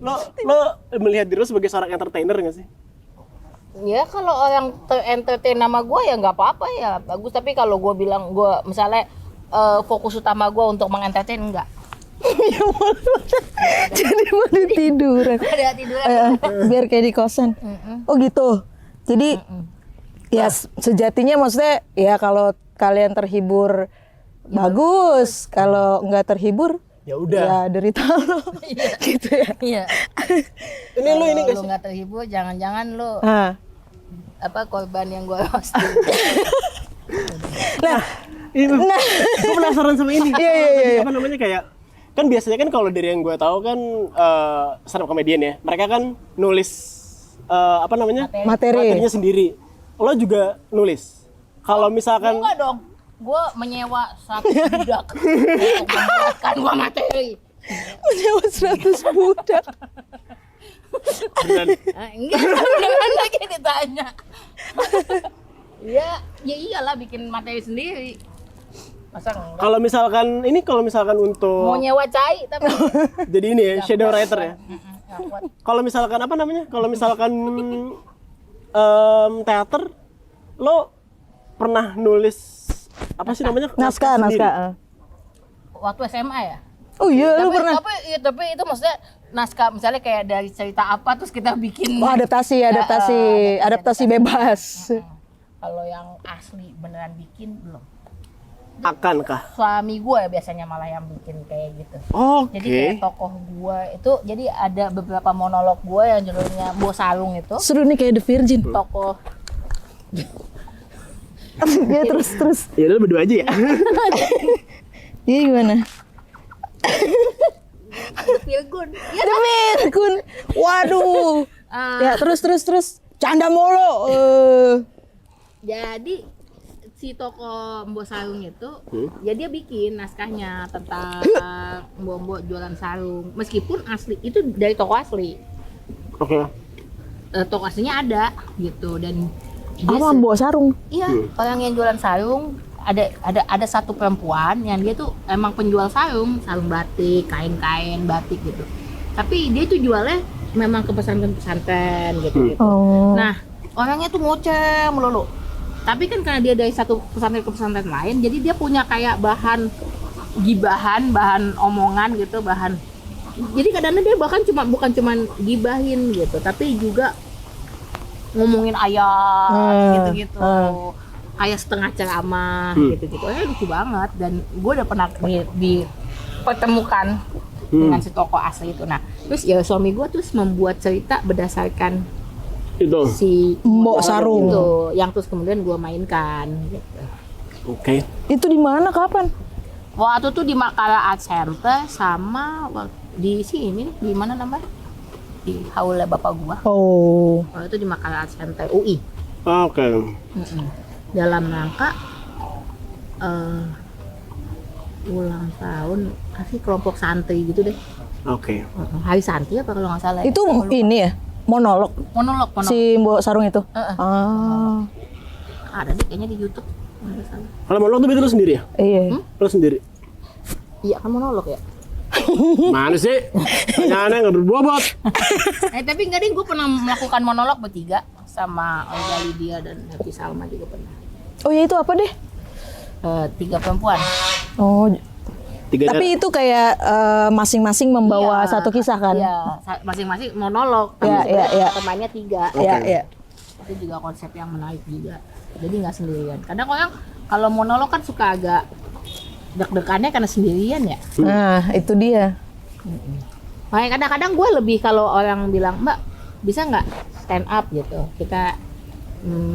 Lo melihat diri lo sebagai seorang entertainer nggak sih? Ya kalau orang entertain nama gue ya nggak apa-apa ya bagus, tapi kalau gue bilang gue misalnya fokus utama gue untuk mengentertain enggak. Ya jadi mau tiduran. Ada tiduran. Biar kayak di kosan. Oh gitu. Jadi ya sejatinya maksudnya ya kalau kalian terhibur bagus, kalau nggak terhibur ya udah. Ya derita lo. Gitu ya. Iya. Ini lo ini lu nggak terhibur, jangan-jangan lu apa korban yang gue roasting. Gue penasaran sama ini. Iya. Apa namanya kayak kan biasanya kan kalau dari yang gue tahu kan stand up comedian ya, mereka kan nulis apa namanya materinya sendiri. Lo juga nulis. Kalau misalkan enggak dong, gue menyewa 100 budak untuk membuatkan gue materi. Menyewa 100 budak. Enggak, beneran lagi ditanya. Ya iyalah bikin materi sendiri. Masa enggak? Kalau misalkan untuk Mau nyewa Cai tapi jadi ini ya, shadow writer ya. Kalau misalkan apa namanya? Kalau misalkan teater, lo pernah nulis apa sih namanya? Naskah. Waktu SMA ya? Oh iya, lu pernah. Tapi itu maksudnya naskah misalnya kayak dari cerita apa terus kita bikin. Oh, adaptasi bebas. Kalau yang asli beneran bikin belum. Akankah? Suami gue biasanya malah yang bikin kayak gitu. Oke. Jadi kayak tokoh gue itu, jadi ada beberapa monolog gue yang judulnya Bo Sarung itu. Seru nih kayak The Virgin. Tokoh. Ya terus. Ya udah berdua aja ya. Iya gimana? Virgun. Ya, The Virgin. Waduh. Ya terus. Canda mulu. jadi si toko Mbok Sarung itu, ya dia bikin naskahnya tentang Mbok jualan sarung. Meskipun asli itu dari toko asli. Oke. Toko aslinya ada gitu dan dia Apa Mbok Sarung? iya, orang yang jualan sarung ada satu perempuan yang dia tuh emang penjual sarung batik, kain-kain batik gitu. Tapi dia tuh jualnya memang ke pesantren-pesantren gitu. Oh. Nah, orangnya tuh ngoceh melulu. Tapi kan karena dia dari satu pesantren ke pesantren lain, jadi dia punya kayak bahan gibahan, bahan omongan gitu, bahan. Jadi kadang-kadang dia bahkan bukan cuman gibahin gitu, tapi juga ngomongin ayat gitu-gitu. Kayak setengah ceramah gitu-gitu. Lucu banget dan gue udah pernah dipertemukan dengan si tokoh asli itu. Nah, terus ya suami gue terus membuat cerita berdasarkan Itu. si Mbok Sarung itu yang terus kemudian gue mainkan gitu. Oke. itu di mana kapan? Waktu tuh di Makala Art Center sama di sini nih, di mana namanya? Di Haula Bapak gua. Oh. Waktu itu di Makala Art Center UI. Oke. Dalam rangka ulang tahun kasih kelompok santri gitu deh. Oke. Hari santri apa kalau nggak salah? Itu ini ya, monolog monolog. si Mbok Sarung itu. Ah. Ada deh kayaknya di YouTube. Nggak salah. Kalau monolog tuh berarti lu sendiri ya? Iya. Lu sendiri? Iya kan monolog ya. Mana sih? Pertanyaannya nggak berbobot. Tapi enggak deh, gue pernah melakukan monolog bertiga sama Olga Lydia dan Happy Salma juga pernah. Oh ya itu apa deh? 3 perempuan. Oh. Tiga Tapi itu kayak masing-masing membawa satu kisah kan? Iya, masing-masing monolog. Iya, Tapi iya, iya. temannya 3. Iya, iya. Itu juga konsep yang menarik juga. Jadi nggak sendirian. Kadang orang kalau monolog kan suka agak deg-degannya karena sendirian ya. Nah, itu dia. Makanya kadang-kadang gue lebih kalau orang bilang, Mbak bisa nggak stand up gitu. Kita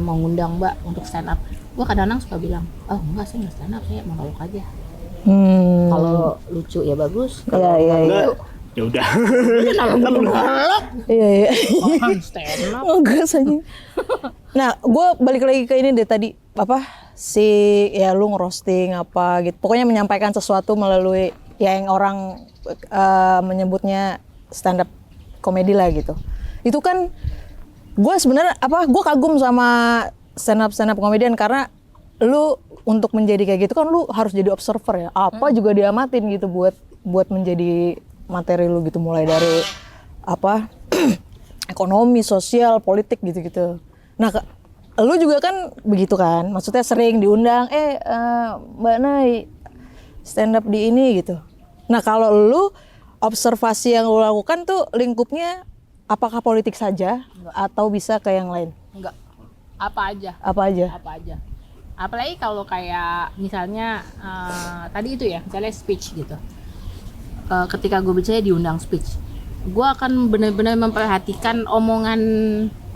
mau ngundang Mbak untuk stand up. Gue kadang-kadang suka bilang, oh enggak saya nggak stand up, saya monolog aja. Kalau lucu ya bagus. Iya, iya, iya. Ya udah. Iya, iya. Orang stand up. Enggak saja. Nah, gue balik lagi ke ini deh tadi apa ya lu ngerosting apa gitu. Pokoknya menyampaikan sesuatu melalui ya yang orang menyebutnya stand up komedi lah gitu. Itu kan gue sebenarnya gue kagum sama stand up komedian karena lu untuk menjadi kayak gitu kan lu harus jadi observer ya. Apa juga diamatin gitu buat menjadi materi lu gitu, mulai dari ekonomi, sosial, politik gitu-gitu. Nah, lu juga kan begitu kan? Maksudnya sering diundang, Mbak Nay stand up di ini gitu. Nah, kalau lu observasi yang lu lakukan tuh lingkupnya apakah politik saja atau bisa ke yang lain? Enggak. Apa aja. Apalagi kalau kayak misalnya tadi itu ya, misalnya speech gitu. Ketika gue bicara diundang speech, gue akan benar-benar memperhatikan omongan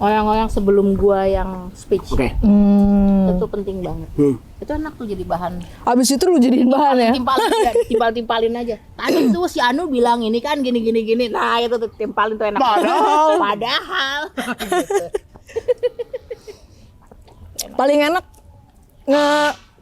orang-orang sebelum gue yang speech. Oke. Itu penting banget. Itu enak tuh jadi bahan. Abis itu lu jadiin bahan ya? Timpalin aja. Tadi tuh si Anu bilang ini kan gini. Nah itu tuh timpalin tuh enak. Padahal. Gitu. Paling enak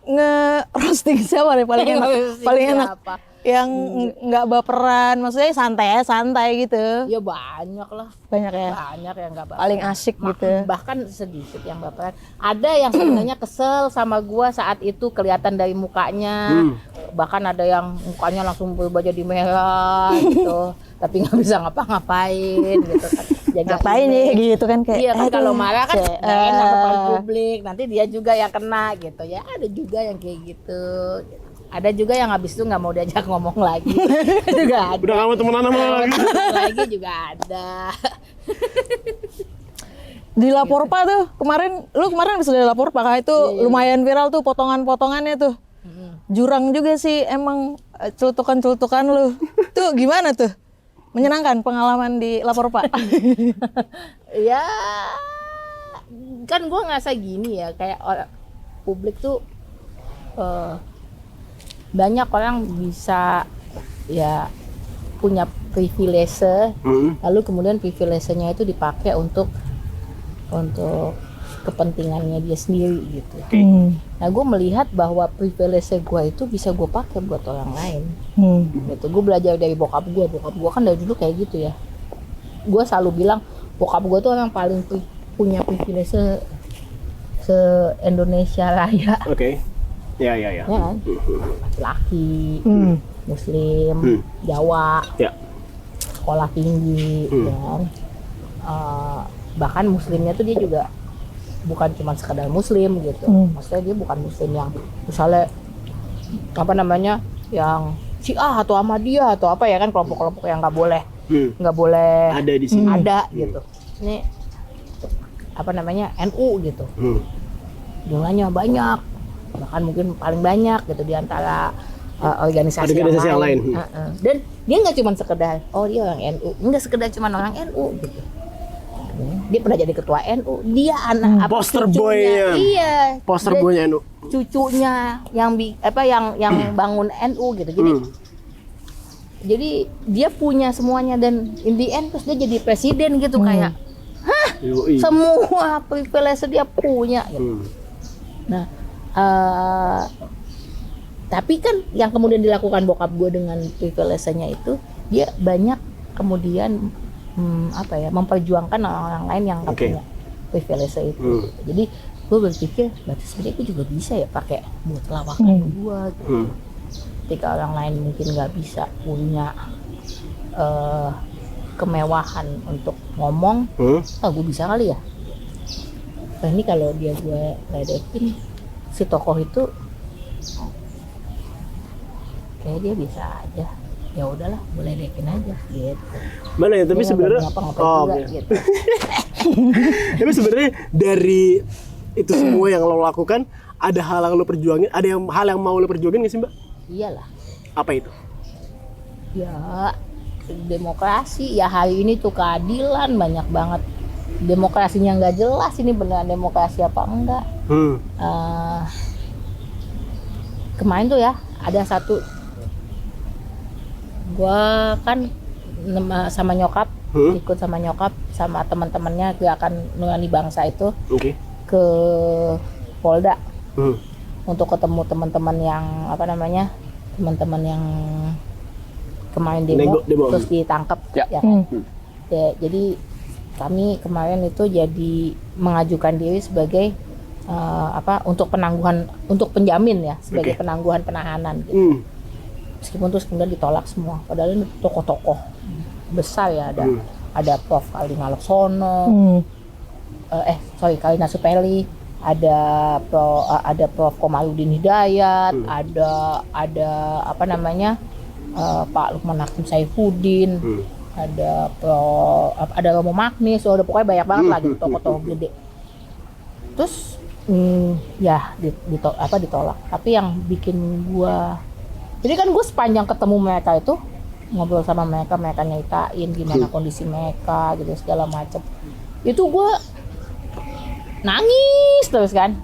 nge roasting siapa nih paling enak? Paling enak yang nggak baperan, maksudnya santai gitu. Ya banyak lah. Banyak ya. Banyak yang nggak baperan. Paling asik gitu. Bahkan sedikit yang baperan. Ada yang sebenarnya kesel sama gua saat itu kelihatan dari mukanya. Bahkan ada yang mukanya langsung berubah jadi merah gitu. Tapi nggak bisa ngapa-ngapain gitu kan. Ngapain ya gitu kan kayak. Iya kan kalau marah kan nggak enak depan publik. Nanti dia juga yang kena gitu ya. Ada juga yang kayak gitu. Ada juga yang habis itu nggak mau diajak ngomong lagi. Juga ada. Udah kamu temenan sama lagi. Lagi juga ada. Di Laporpa tuh lu kemarin bisa di Laporpa kah itu lumayan viral tuh potongan-potongannya tuh. Jurang juga sih emang celutukan lu. Tuh gimana tuh? Menyenangkan pengalaman di Laporpa. Ya kan gue ngerasa gini ya, kayak publik tuh banyak orang bisa ya punya privilege, lalu kemudian privilege-nya itu dipakai untuk kepentingannya dia sendiri gitu. Nah gue melihat bahwa privilege gue itu bisa gue pakai buat orang lain. Gitu. Gue belajar dari bokap gue kan dari dulu kayak gitu ya. Gue selalu bilang bokap gue tuh orang paling punya privilege se-Indonesia Raya. Oke. Ya. Ya kan? Laki-laki, Muslim, Jawa, Ya. sekolah tinggi, ya kan? Bahkan Muslimnya tuh dia juga bukan cuma sekadar Muslim gitu. Maksudnya dia bukan Muslim yang misalnya apa namanya yang Syiah atau Ahmadiyah atau apa ya kan, kelompok-kelompok yang nggak boleh Ada di sini. ada gitu. Ini apa namanya NU gitu. Jumlahnya banyak, bahkan mungkin paling banyak gitu di antara organisasi yang lain. Dan dia nggak cuma sekedar dia orang NU, nggak sekedar cuma orang NU gitu. Dia pernah jadi ketua NU, dia anak Poster cucunya, boy-nya. iya, Poster boy-nya NU. cucunya yang bangun NU gitu. Jadi dia punya semuanya dan in the end terus dia jadi presiden gitu kayak Yoi. semua privilege dia punya gitu. Nah, tapi kan yang kemudian dilakukan bokap gue dengan privilege-nya itu dia banyak kemudian memperjuangkan orang-orang lain yang nggak punya privilege itu. Jadi gue berpikir berarti sebenarnya gue juga bisa ya pakai buat lawakan gue gitu. Ketika orang lain mungkin nggak bisa punya kemewahan untuk ngomong, gue bisa kali ya. Nah ini kalau dia gue ledekin si tokoh itu, kayak dia bisa aja. Ya udahlah, boleh ledekin aja gitu. Mana ya? Tapi sebenarnya gitu. Tapi sebenarnya dari itu semua yang lo lakukan, ada hal yang lo perjuangin, ada hal yang mau lo perjuangin nggak sih Mbak? Iyalah. Apa itu? Ya demokrasi ya, hari ini tuh keadilan banyak banget. Demokrasinya nggak jelas ini beneran demokrasi apa enggak. Kemarin tuh ya ada satu, gua kan sama nyokap, ikut sama nyokap sama teman-temannya gerakan Nurani Bangsa itu ke Polda untuk ketemu teman-teman yang teman-teman yang kemarin demo. Terus ditangkap ya kan? Ya, jadi kami kemarin itu jadi mengajukan diri sebagai untuk penangguhan, untuk penjamin ya, sebagai penangguhan penahanan gitu. Meskipun terus kemudian ditolak semua, padahal ini tokoh-tokoh besar ya, ada Prof. Kalina Laksono, Kalina Supeli, ada Prof. Komarudin Hidayat, ada Pak Lukman Hakim Saifuddin, ada Romo Magnis, ada pokoknya banyak banget lah gitu, tokoh-tokoh gede. Terus ditolak. Tapi yang bikin gua, jadi kan gue sepanjang ketemu mereka itu ngobrol sama mereka nyeritain gimana kondisi mereka gitu segala macam. Itu gue nangis terus kan.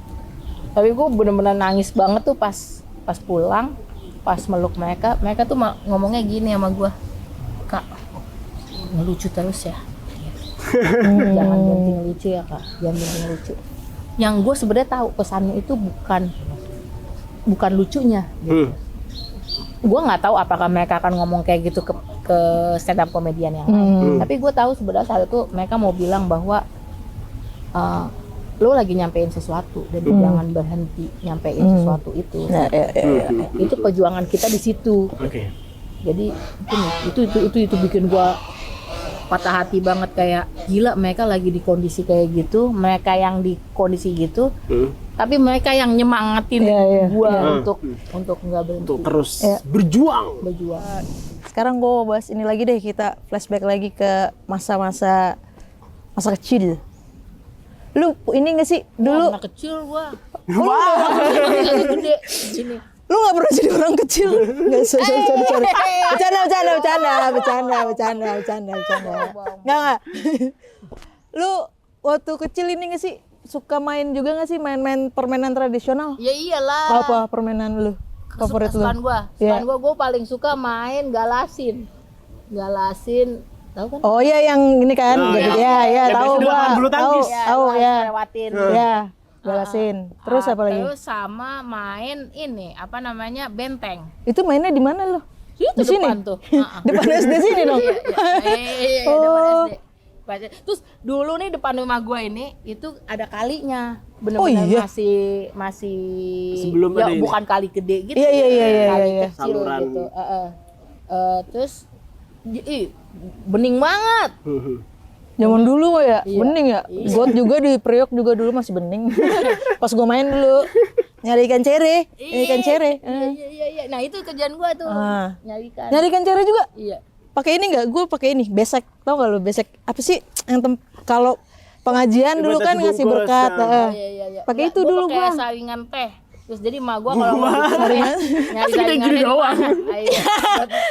Tapi gue bener-bener nangis banget tuh pas pulang, pas meluk mereka tuh ngomongnya gini sama gue, Kak, ngelucu terus ya. Jangan berhenti ngelucu ya Kak, jangan berhenti ngelucu. Yang gue sebenarnya tahu pesannya itu bukan lucunya gitu. Gue nggak tahu apakah mereka akan ngomong kayak gitu ke stand up komedian yang lain. Tapi gue tahu sebenarnya saat itu mereka mau bilang bahwa lo lagi nyampein sesuatu dan jangan berhenti nyampein sesuatu itu. Itu perjuangan kita di situ. Jadi itu bikin gue patah hati banget, kayak gila mereka lagi di kondisi kayak gitu, mereka yang di kondisi gitu, tapi mereka yang nyemangatin gue untuk nggak berhenti, untuk terus berjuang. Sekarang gue mau bahas ini lagi deh, kita flashback lagi ke masa kecil. Lu ini nggak sih dulu? Anak kecil gue. Gede. Sini. Lu nggak pernah jadi orang kecil? Nggak, sorry. Bercanda. Nggak. Lu waktu kecil ini nggak sih suka main juga nggak sih main permainan tradisional? Ya iyalah. Apa permainan lu favorit lu? Kesukaan gue paling suka main galasin. tahu kan? Oh iya yang ini kan. Oh, Jadi iya. ya Yang tahu biasa di gua. lapangan bulu Tahu, tangkis. tahu lu harus ya. lewatin. Ya, balasin. Terus apa lagi? Terus sama main ini apa namanya benteng. Itu mainnya di mana lo? Itu Di sini? depan tuh. Heeh. Depan SD sini dong. Iya, Oh. depan SD. Terus dulu nih depan rumah gua ini itu ada kalinya. Bener-bener Oh, iya? masih Sebelum ya, ada ini. bukan kali gede gitu. Iya, iya, iya, iya, Kali iya. kecil Saluran. gitu. Terus bening banget. Zaman dulu ya, Iya. bening ya. Iya. Got juga di Priok juga dulu masih bening. Pas gua main dulu nyari ikan cere, ikan cere. Iya. Nah, itu kerjaan gua tuh. Ah. Nyarikan. Nyari ikan cere juga. Iya. Pakai ini nggak? Gue pakai ini, besek. Tau gak lo besek? Apa sih yang kalau pengajian dulu kan Batasi ngasih berkat. bungkusan. Iya. Pakai Nggak, itu dulu pakai gua. saringan teh. Terus jadi emak gua kalau mau nyari Masih gede gini doang.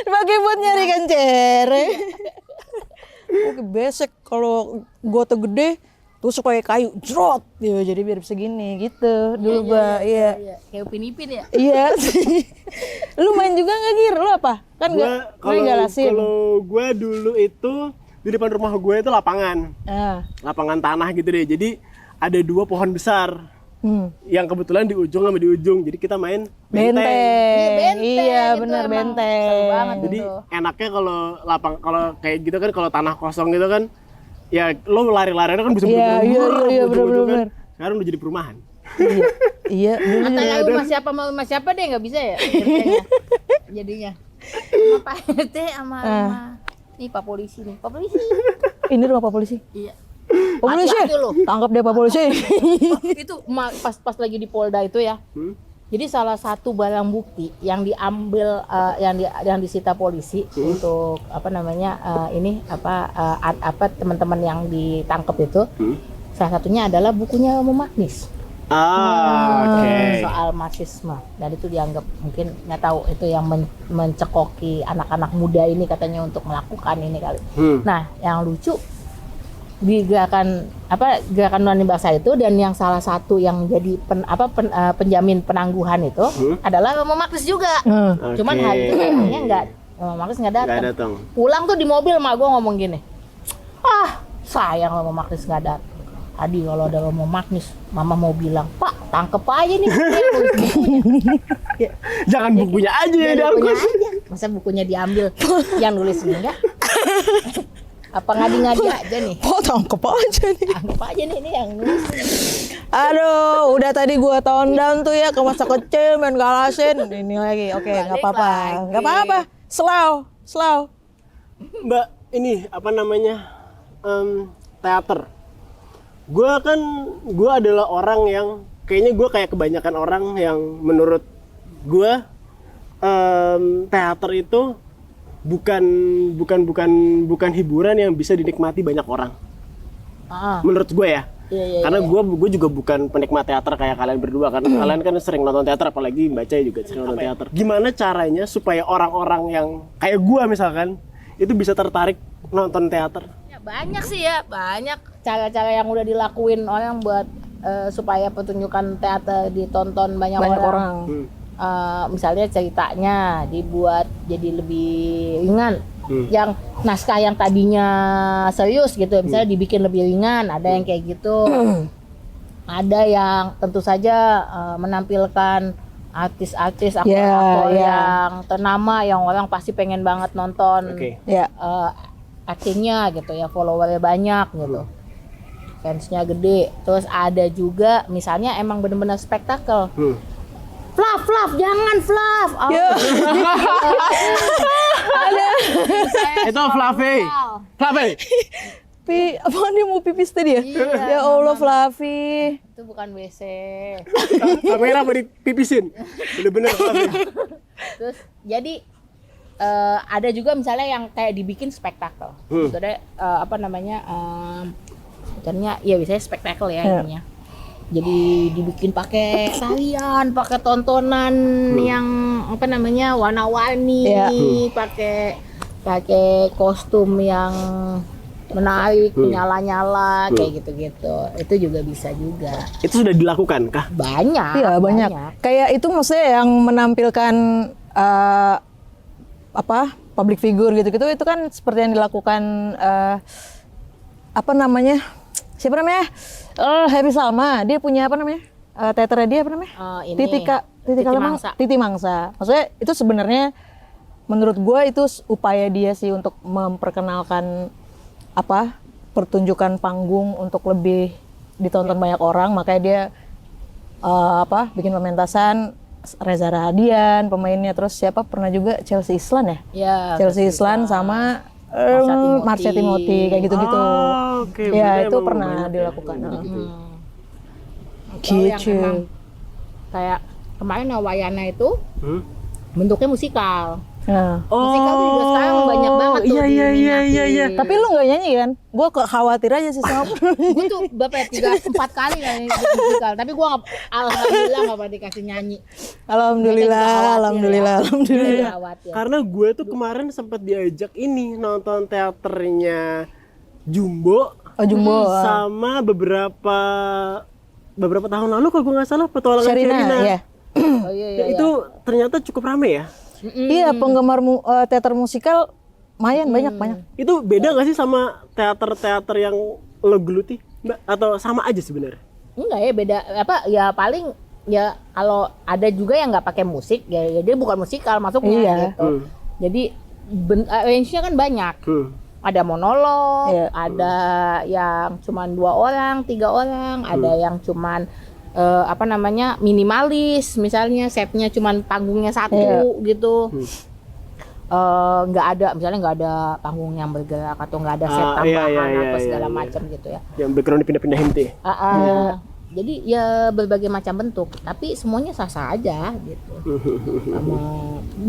Pakai buat nyari ikan cere. Oke, besek kalau gue tuh gede tusuk pakai kayu, jrot, ya, jadi biar bisa gini gitu. Dulu gua, iya. Kayak Upin Ipin ya. Iya. Lu main juga nggak Gir? Lu apa? Kan nggak main galasin. Kalau gue dulu itu di depan rumah gue itu lapangan tanah gitu deh. Jadi ada 2 pohon besar yang kebetulan di ujung sama di ujung. Jadi kita main benteng. Benteng. Iya, gitu benar emang. benteng. Seru banget Jadi itu. enaknya kalau kayak gitu kan, kalau tanah kosong gitu kan, ya lo lari-larinya kan bisa Iya, iya, ujung-ujung bener. Sekarang udah jadi perumahan. Iya. Iya, dulu. Antara rumah siapa mau rumah siapa deh nggak bisa ya bentengnya. Jadinya. Rumah Pak RT sama rumah nih Pak Polisi nih. Pak Polisi. Ini rumah Pak Polisi. Iya. Pak Polisi. Hati-hati lo. Tangkap dia Pak Polisi. Itu pas lagi di Polda itu ya. Jadi salah satu barang bukti yang diambil yang disita polisi untuk apa namanya apa teman-teman yang ditangkap itu salah satunya adalah bukunya Romo Magnis Oke. soal marxisme, dan itu dianggap mungkin nggak tahu itu yang mencekoki anak-anak muda ini katanya untuk melakukan ini kali. Nah, yang lucu di gerakan nurani bangsa itu, dan yang salah satu yang jadi penjamin penangguhan itu adalah Romo Magnis juga. Cuman hari itu kayaknya nggak, Romo Magnis nggak datang. Pulang tuh di mobil emak gue ngomong gini, sayang Romo Magnis nggak datang. Tadi kalau ada Romo Magnis, mama mau bilang, Pak tangkep aja nih bukunya. Jangan bukunya aja ya diangkut. Masa bukunya diambil, yang nulis enggak? Apa ngadi-ngadi aja nih? Oh, tangkep aja nih. Anggap aja nih ini yang nulis. Aduh, udah tadi gua tone down tuh ya ke masa kecil main galasin. Ini lagi. Oke, nggak Balik apa-apa. lagi. Nggak apa-apa. Slow. Mbak, ini apa namanya? Teater. Gue adalah orang yang kayaknya gue kayak kebanyakan orang yang menurut gue teater itu bukan hiburan yang bisa dinikmati banyak orang. Menurut gue ya. Iya, Karena gue juga bukan penikmat teater kayak kalian berdua, karena kalian kan sering nonton teater, apalagi baca juga sering nonton teater. Gimana caranya supaya orang-orang yang kayak gue misalkan itu bisa tertarik nonton teater? Ya, banyak sih ya, banyak cara-cara yang udah dilakuin orang buat supaya pertunjukan teater ditonton banyak orang. Misalnya ceritanya dibuat jadi lebih ringan. Yang naskah yang tadinya serius gitu, misalnya dibikin lebih ringan, ada yang kayak gitu. Ada yang tentu saja menampilkan artis-artis, aktor-aktor yang ternama yang orang pasti pengen banget nonton. Actingnya gitu ya, followernya banyak gitu, fansnya gede. Terus ada juga misalnya emang bener-bener spektakel. Fluff, jangan fluff. Ada. Itu Fluffy. Apa dia mau pipis tadi ya? Iya, Ya Allah, Fluffy. Itu bukan WC. Kamera mau dipipisin. Bener-bener Fluffy. Terus jadi ada juga misalnya yang kayak dibikin spektakel. Maksudnya sebenarnya ya biasanya spektakel ya ininya. Jadi dibikin pakai tarian, pakai tontonan yang warna-warni, pakai kostum yang menarik, nyala-nyala kayak gitu-gitu. Itu juga bisa juga. Itu sudah dilakukan kah? Iya, banyak. Kayak itu maksudnya yang menampilkan public figure gitu-gitu, itu kan seperti yang dilakukan apa namanya, siapa namanya, Happy Salma, dia punya apa namanya, teaternya dia apa namanya, Ini, Titi Mangsa. Maksudnya itu sebenarnya menurut gue itu upaya dia sih untuk memperkenalkan apa pertunjukan panggung untuk lebih ditonton banyak orang, makanya dia bikin pementasan. Reza Rahadian pemainnya, terus siapa pernah juga Chelsea Islan Ya, Chelsea Islan sama Marsha Timothy kayak gitu-gitu. Oke, Ya bener, itu emang pernah banyak ya, dilakukan. gitu. Atau yang Gitu. emang kayak kemarin Wayana itu bentuknya musikal. Nah. Musikal tuh juga sekarang banyak banget tuh diminati. Tapi lu nggak nyanyi kan? Gue khawatir aja sih sama. Gue tuh berapa ya, 3-4 kali lah ikut musikal, tapi gue alhamdulillah nggak pernah dikasih nyanyi. Alhamdulillah. Khawatir. Karena gue tuh kemarin sempat diajak ini nonton teaternya Jumbo. Oh Jumbo. Sama beberapa tahun lalu kalau gue nggak salah petualangan Sherina, ya. Oh iya. Itu ternyata cukup rame ya. Iya, penggemar teater musikal lumayan banyak. Itu beda nggak sih sama teater-teater yang lo geluti, Mbak? Atau sama aja sebenarnya? Enggak ya, beda apa ya, paling ya kalau ada juga yang nggak pakai musik ya dia bukan musikal masuknya Iya. gitu. Jadi range-nya kan banyak. Ada monolog, Iya. ada yang cuman 2 orang, 3 orang, ada yang cuman minimalis, misalnya setnya cuman panggungnya satu gitu. Nggak ada, misalnya nggak ada panggung yang bergerak atau nggak ada set tambahan atau segala macam gitu ya. Yang background dipindah-pindahin tuh ya? Jadi ya berbagai macam bentuk, tapi semuanya sah-sah aja gitu.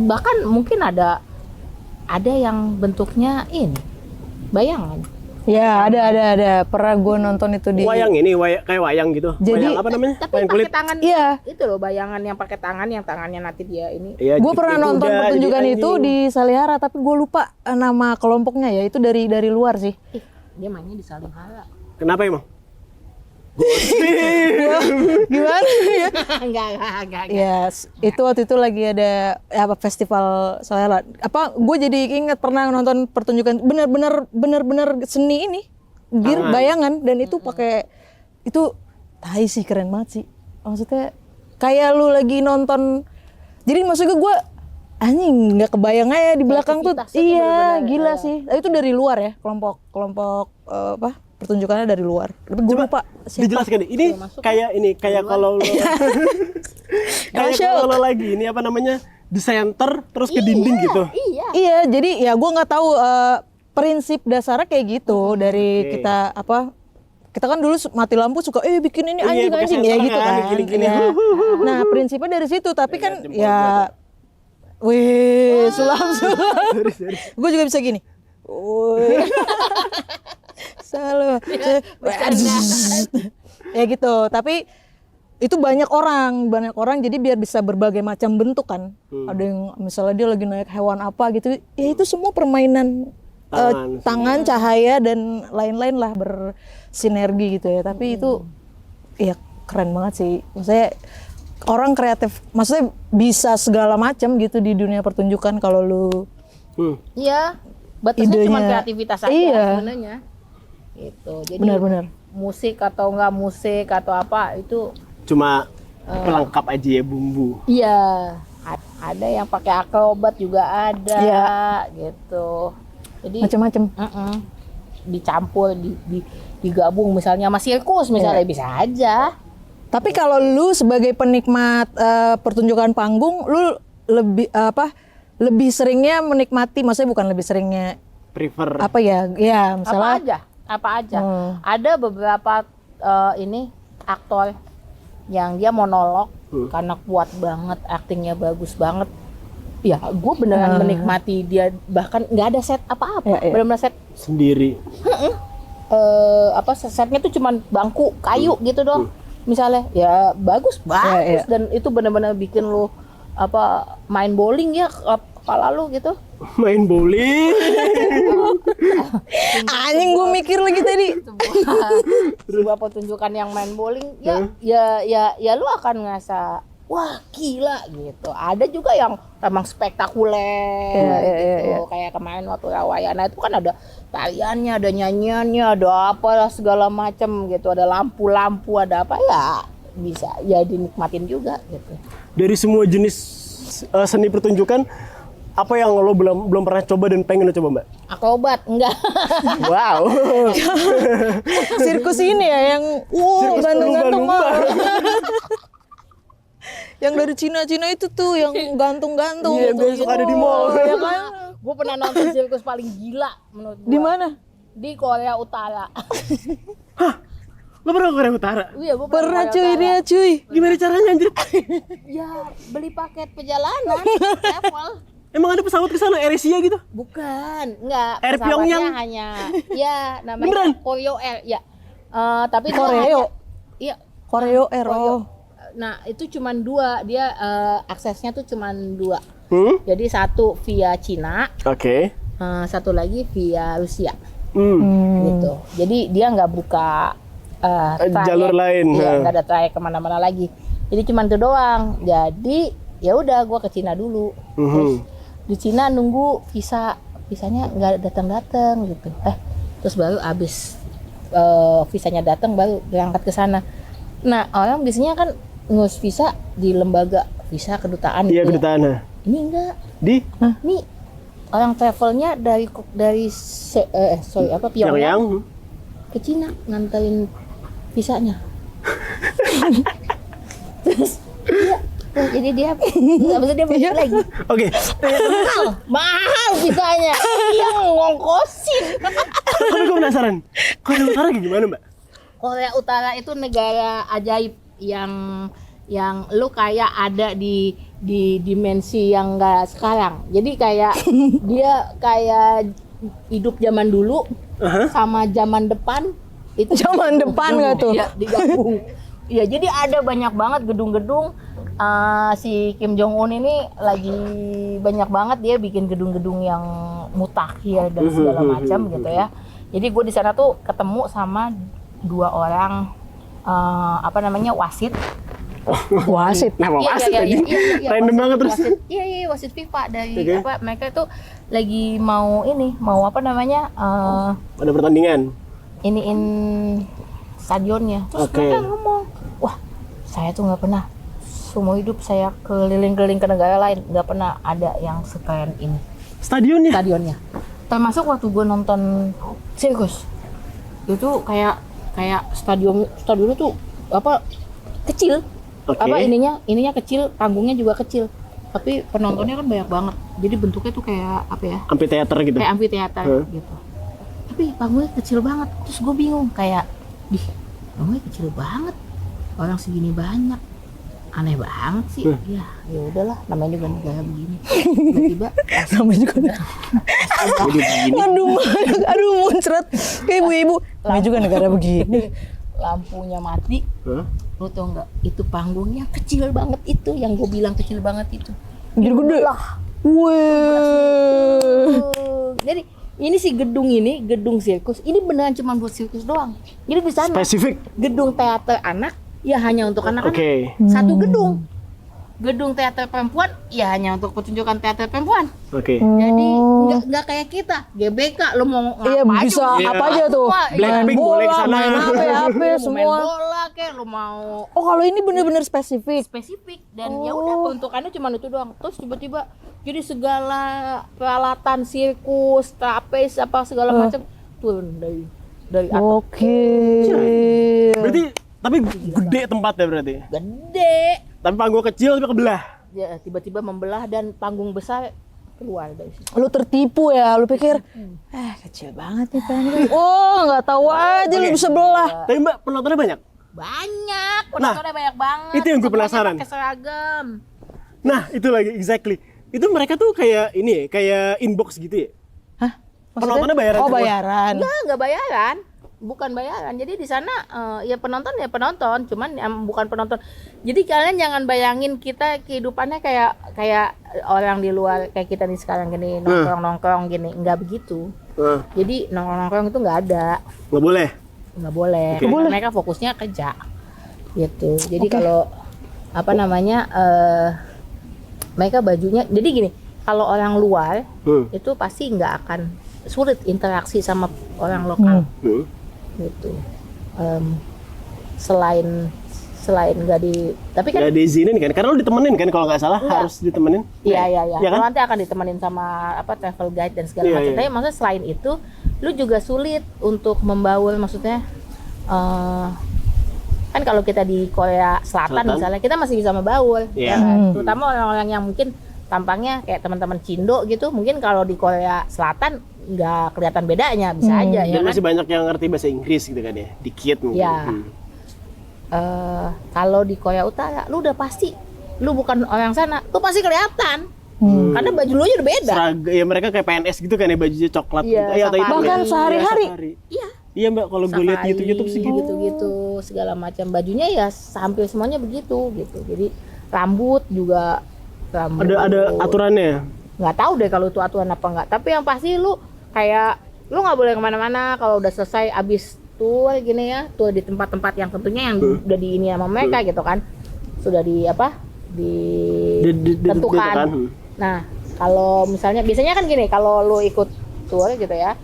Bahkan mungkin ada yang bentuknya ini bayangan. Ya ada. Pernah gue nonton itu di. Wayang ini, kayak wayang gitu. Jadi- wayang apa namanya? Tapi Wayang pakai tangan. Iya. Itu loh bayangan yang pakai tangan, yang tangannya nanti dia ini. Iya, Gue jadi pernah kuda, nonton jadi pertunjukan itu anjing. di Salihara, tapi gue lupa nama kelompoknya ya. Itu dari luar sih. Dia mainnya di Salihara. Kenapa emang? Gimana ya? Enggak. Yes, itu waktu itu lagi ada festival Salihara. Gue jadi ingat pernah nonton pertunjukan bener-bener seni ini, bayangan, dan itu pakai itu tai sih, keren banget sih. Maksudnya kayak lu lagi nonton. Jadi maksudnya gue anjing nggak kebayang aja di belakang tuh. Kreativitasnya tuh Iya, bener-bener, gila ya. sih. Itu dari luar ya, kelompok pertunjukannya dari luar. Tapi gue lupa siapa. Dijelaskan deh. Ini kayak kalau lo kayak kalau lo lagi ini apa namanya? Di center terus ke dinding gitu. Iya. Iya, jadi ya gue nggak tahu prinsip dasarnya kayak gitu dari kita kita kan dulu mati lampu suka bikin ini Iya, pakai anjing ya senter gitu kan, kan. gini-gini. Iya. Nah prinsipnya dari situ, tapi kan jempol ya, wih sulam. Gue juga bisa gini. Wih. Selalu. Ya gitu, tapi itu banyak orang jadi biar bisa berbagai macam bentuk kan. Ada yang misalnya dia lagi naik hewan apa gitu, ya itu semua permainan tangan, cahaya dan lain-lain lah bersinergi gitu ya. Tapi itu ya keren banget sih. Maksudnya orang kreatif, maksudnya bisa segala macam gitu di dunia pertunjukan kalau lu. Iya. Batasnya cuma Idenya. kreativitas aja Iya. sebenarnya. Gitu. Jadi Benar-benar. musik atau enggak musik atau apa itu Cuma pelengkap aja ya bumbu. iya. Ada yang pakai akrobat juga ada gitu. Jadi Macam-macam. dicampur digabung misalnya sama sirkus misalnya bisa aja. Tapi kalau lu sebagai penikmat pertunjukan panggung, lu lebih seringnya menikmati, maksudnya bukan lebih seringnya Prefer. misalnya Apa aja. Ada beberapa ini aktor yang dia monolog karena kuat banget, aktingnya bagus banget. Ya, gue beneran menikmati dia, bahkan nggak ada set apa-apa, benar-benar set Sendiri. setnya tuh cuman bangku kayu gitu dong. Misalnya, ya bagus dan itu benar-benar bikin lu main bowling ya kepala lu gitu. Main bowling. anjing gue mikir lagi tadi. Sebuah pertunjukan yang main bowling ya lu akan ngerasa wah gila gitu. Ada juga yang emang spektakuler gitu. Kayak kemarin waktu Ramayana itu kan ada tariannya, ada nyanyiannya, ada apa segala macam gitu. Ada lampu-lampu, ada apa ya bisa ya dinikmatin juga gitu. Dari semua jenis seni pertunjukan, apa yang lo belum pernah coba dan pengen lo coba, Mbak? Akrobat enggak. Wow. Sirkus ini ya yang Sirkus gantung-gantung lumba-lumba. yang dari Cina-Cina itu tuh yang gantung-gantung. Iya, tuh, besok ada di mall. ya kan? Gue pernah nonton sirkus paling gila menurut gue. Di mana? Di Korea Utara. Lo pernah ke Korea Utara? Iya, gue Pernah cuy dia cuy. Gimana caranya anjir? Ya beli paket perjalanan travel. Emang ada pesawat ke sana, AirAsia gitu? Bukan, enggak. Air Pesawatnya Pyongyang? hanya ya namanya Beneran? Koryo Air, ya. Tapi itu Koreo. hanya- Iya. Koreo Air. Koryo. Oh. Nah, itu cuman 2, dia aksesnya tuh cuman 2. Hmm? Jadi satu via Cina, Oke. satu lagi via Rusia. Hmm. Gitu. Jadi dia nggak buka trayek. Jalur lain. Iya, nggak ada trayek kemana-mana lagi. Jadi cuma itu doang. Jadi ya udah, gua ke Cina dulu. Terus di Cina nunggu visanya nggak datang gitu. Terus baru abis visanya datang baru berangkat ke sana. Nah, orang biasanya kan ngurus visa di lembaga visa kedutaan. Iya, gitu ya. kedutaan. Ini enggak. Di Nih orang travelnya dari Pyongyang yang ke Cina nganterin visanya. Terus jadi dia nggak bisa dia balik lagi. Oke. Mahal visanya, yang ngongkosin. Tapi gue penasaran. Korea Utara kayak gimana, Mbak? Korea Utara itu negara ajaib yang lu kayak ada di dimensi yang enggak sekarang. Jadi kayak dia kayak hidup zaman dulu sama zaman depan itu Zaman depan nggak tuh? Iya, digabung. Iya, jadi ada banyak banget gedung-gedung. Si Kim Jong Un ini lagi banyak banget dia bikin gedung-gedung yang mutakhir dan segala macam gitu ya. Jadi gue di sana tuh ketemu sama 2 orang wasit. Wasit. Nama Iya, wasit iya, aja. iya, Random banget terus. Wasit, iya, wasit FIFA dari Oke. mereka tuh lagi mau Ada pertandingan. iniin stadionnya. Terus Oke. mereka ngomong, wah saya tuh nggak pernah seumur hidup saya keliling-keliling ke negara lain nggak pernah ada yang sekeren ini Stadionnya. stadionnya. Termasuk waktu gue nonton sirkus itu kayak stadionnya tuh kecil. Oke. Ininya kecil, panggungnya juga kecil. Tapi penontonnya kan banyak banget. Jadi bentuknya tuh kayak Amphitheater gitu. kayak amphitheater gitu. Tapi panggungnya kecil banget. Terus gue bingung kayak, panggungnya kecil banget. Orang segini banyak. Aneh banget sih. Ya udahlah, namanya juga negara begini. Tiba-tiba Namanya juga. Jadi begini. Aduh muncrat kayak ibu-ibu. Namanya juga negara begini. lampunya mati. Hah? Lo tau nggak? Itu panggungnya kecil banget itu, yang gue bilang kecil banget itu. Jadi gede. Wih. Jadi ini si gedung sirkus, ini beneran cuma buat sirkus doang. Jadi di sana Spesifik. gedung teater anak ya hanya untuk anak-anak. Oke. Satu gedung. Gedung teater perempuan ya hanya untuk pertunjukan teater perempuan. Oke. Jadi nggak kayak kita GBK lo mau Iya ngapain bisa Iya. apa aja tuh. Blackpink Main boleh bola, kesana. main apa Lo mau main semua. bola kayak lo mau Oh kalau ini bener-bener spesifik. spesifik dan ya udah peruntukannya cuma itu doang. Terus tiba-tiba jadi segala peralatan sirkus, trapeze apa segala macam turun dari atas. Oke. Berarti tapi gede tempatnya berarti. Gede. Tapi panggung kecil tapi kebelah. Ya tiba-tiba membelah dan panggung besar keluar dari situ. Lu tertipu ya, lu pikir kecil banget nih panggung. Oh nggak tahu aja lu Oke. bisa belah. Tapi Mbak penontonnya banyak. Banyak, penontonnya banyak banget. itu yang gue Semuanya penasaran. pakai seragam. Nah, itu lagi exactly. Itu mereka tuh kayak ini ya, kayak inbox gitu ya. Hah? Penontonnya bayaran Oh semua? bayaran. Nggak bayaran. Bukan bayaran. Jadi di sana ya penonton, cuman bukan penonton. Jadi kalian jangan bayangin kita kehidupannya kayak orang di luar kayak kita nih sekarang gini nongkrong gini, nggak begitu. Jadi nongkrong itu nggak ada, Nggak boleh. nggak boleh. Oke. Karena mereka fokusnya kerja, gitu. Jadi kalau apa namanya mereka bajunya. Jadi gini, kalau orang luar itu pasti nggak akan sulit interaksi sama orang lokal gitu. Selain nggak tapi kan nggak diizinin kan, karena lu ditemenin kan kalau nggak salah. Iya. Harus ditemenin. Iya. Ya kan? Lo nanti akan ditemenin sama travel guide dan segala Iya, macam. iya. Tapi maksudnya selain itu, lu juga sulit untuk membaur, maksudnya kan kalau kita di Korea Selatan misalnya, kita masih bisa membaur. Iya. Ya kan? Terutama orang-orang yang mungkin tampangnya kayak teman-teman Cindo gitu, mungkin kalau di Korea Selatan nggak kelihatan bedanya, bisa aja ya Dan kan. masih banyak yang ngerti bahasa Inggris gitu kan ya, dikit mungkin. Ya. Kalau di Korea Utara, lu udah pasti, lu bukan orang sana, lu pasti kelihatan. Karena baju lu aja udah beda. Ya mereka kayak PNS gitu kan ya, bajunya coklat Iya, gitu. Atau safari. Bahkan ya. sehari-hari. Iya. Iya mbak, kalau gue lihat Safari, YouTube sih gitu. gitu segala macam, bajunya ya hampir semuanya begitu gitu. Jadi rambut juga Ada aturannya. Nggak tahu deh kalau itu aturan apa enggak, tapi yang pasti lu kayak lu nggak boleh kemana-mana kalau udah selesai abis tour gini ya, tour di tempat-tempat yang tentunya yang udah di ini sama mereka gitu kan, sudah ditentukan. kan. Nah kalau misalnya biasanya kan gini, kalau lu ikut tour gitu ya,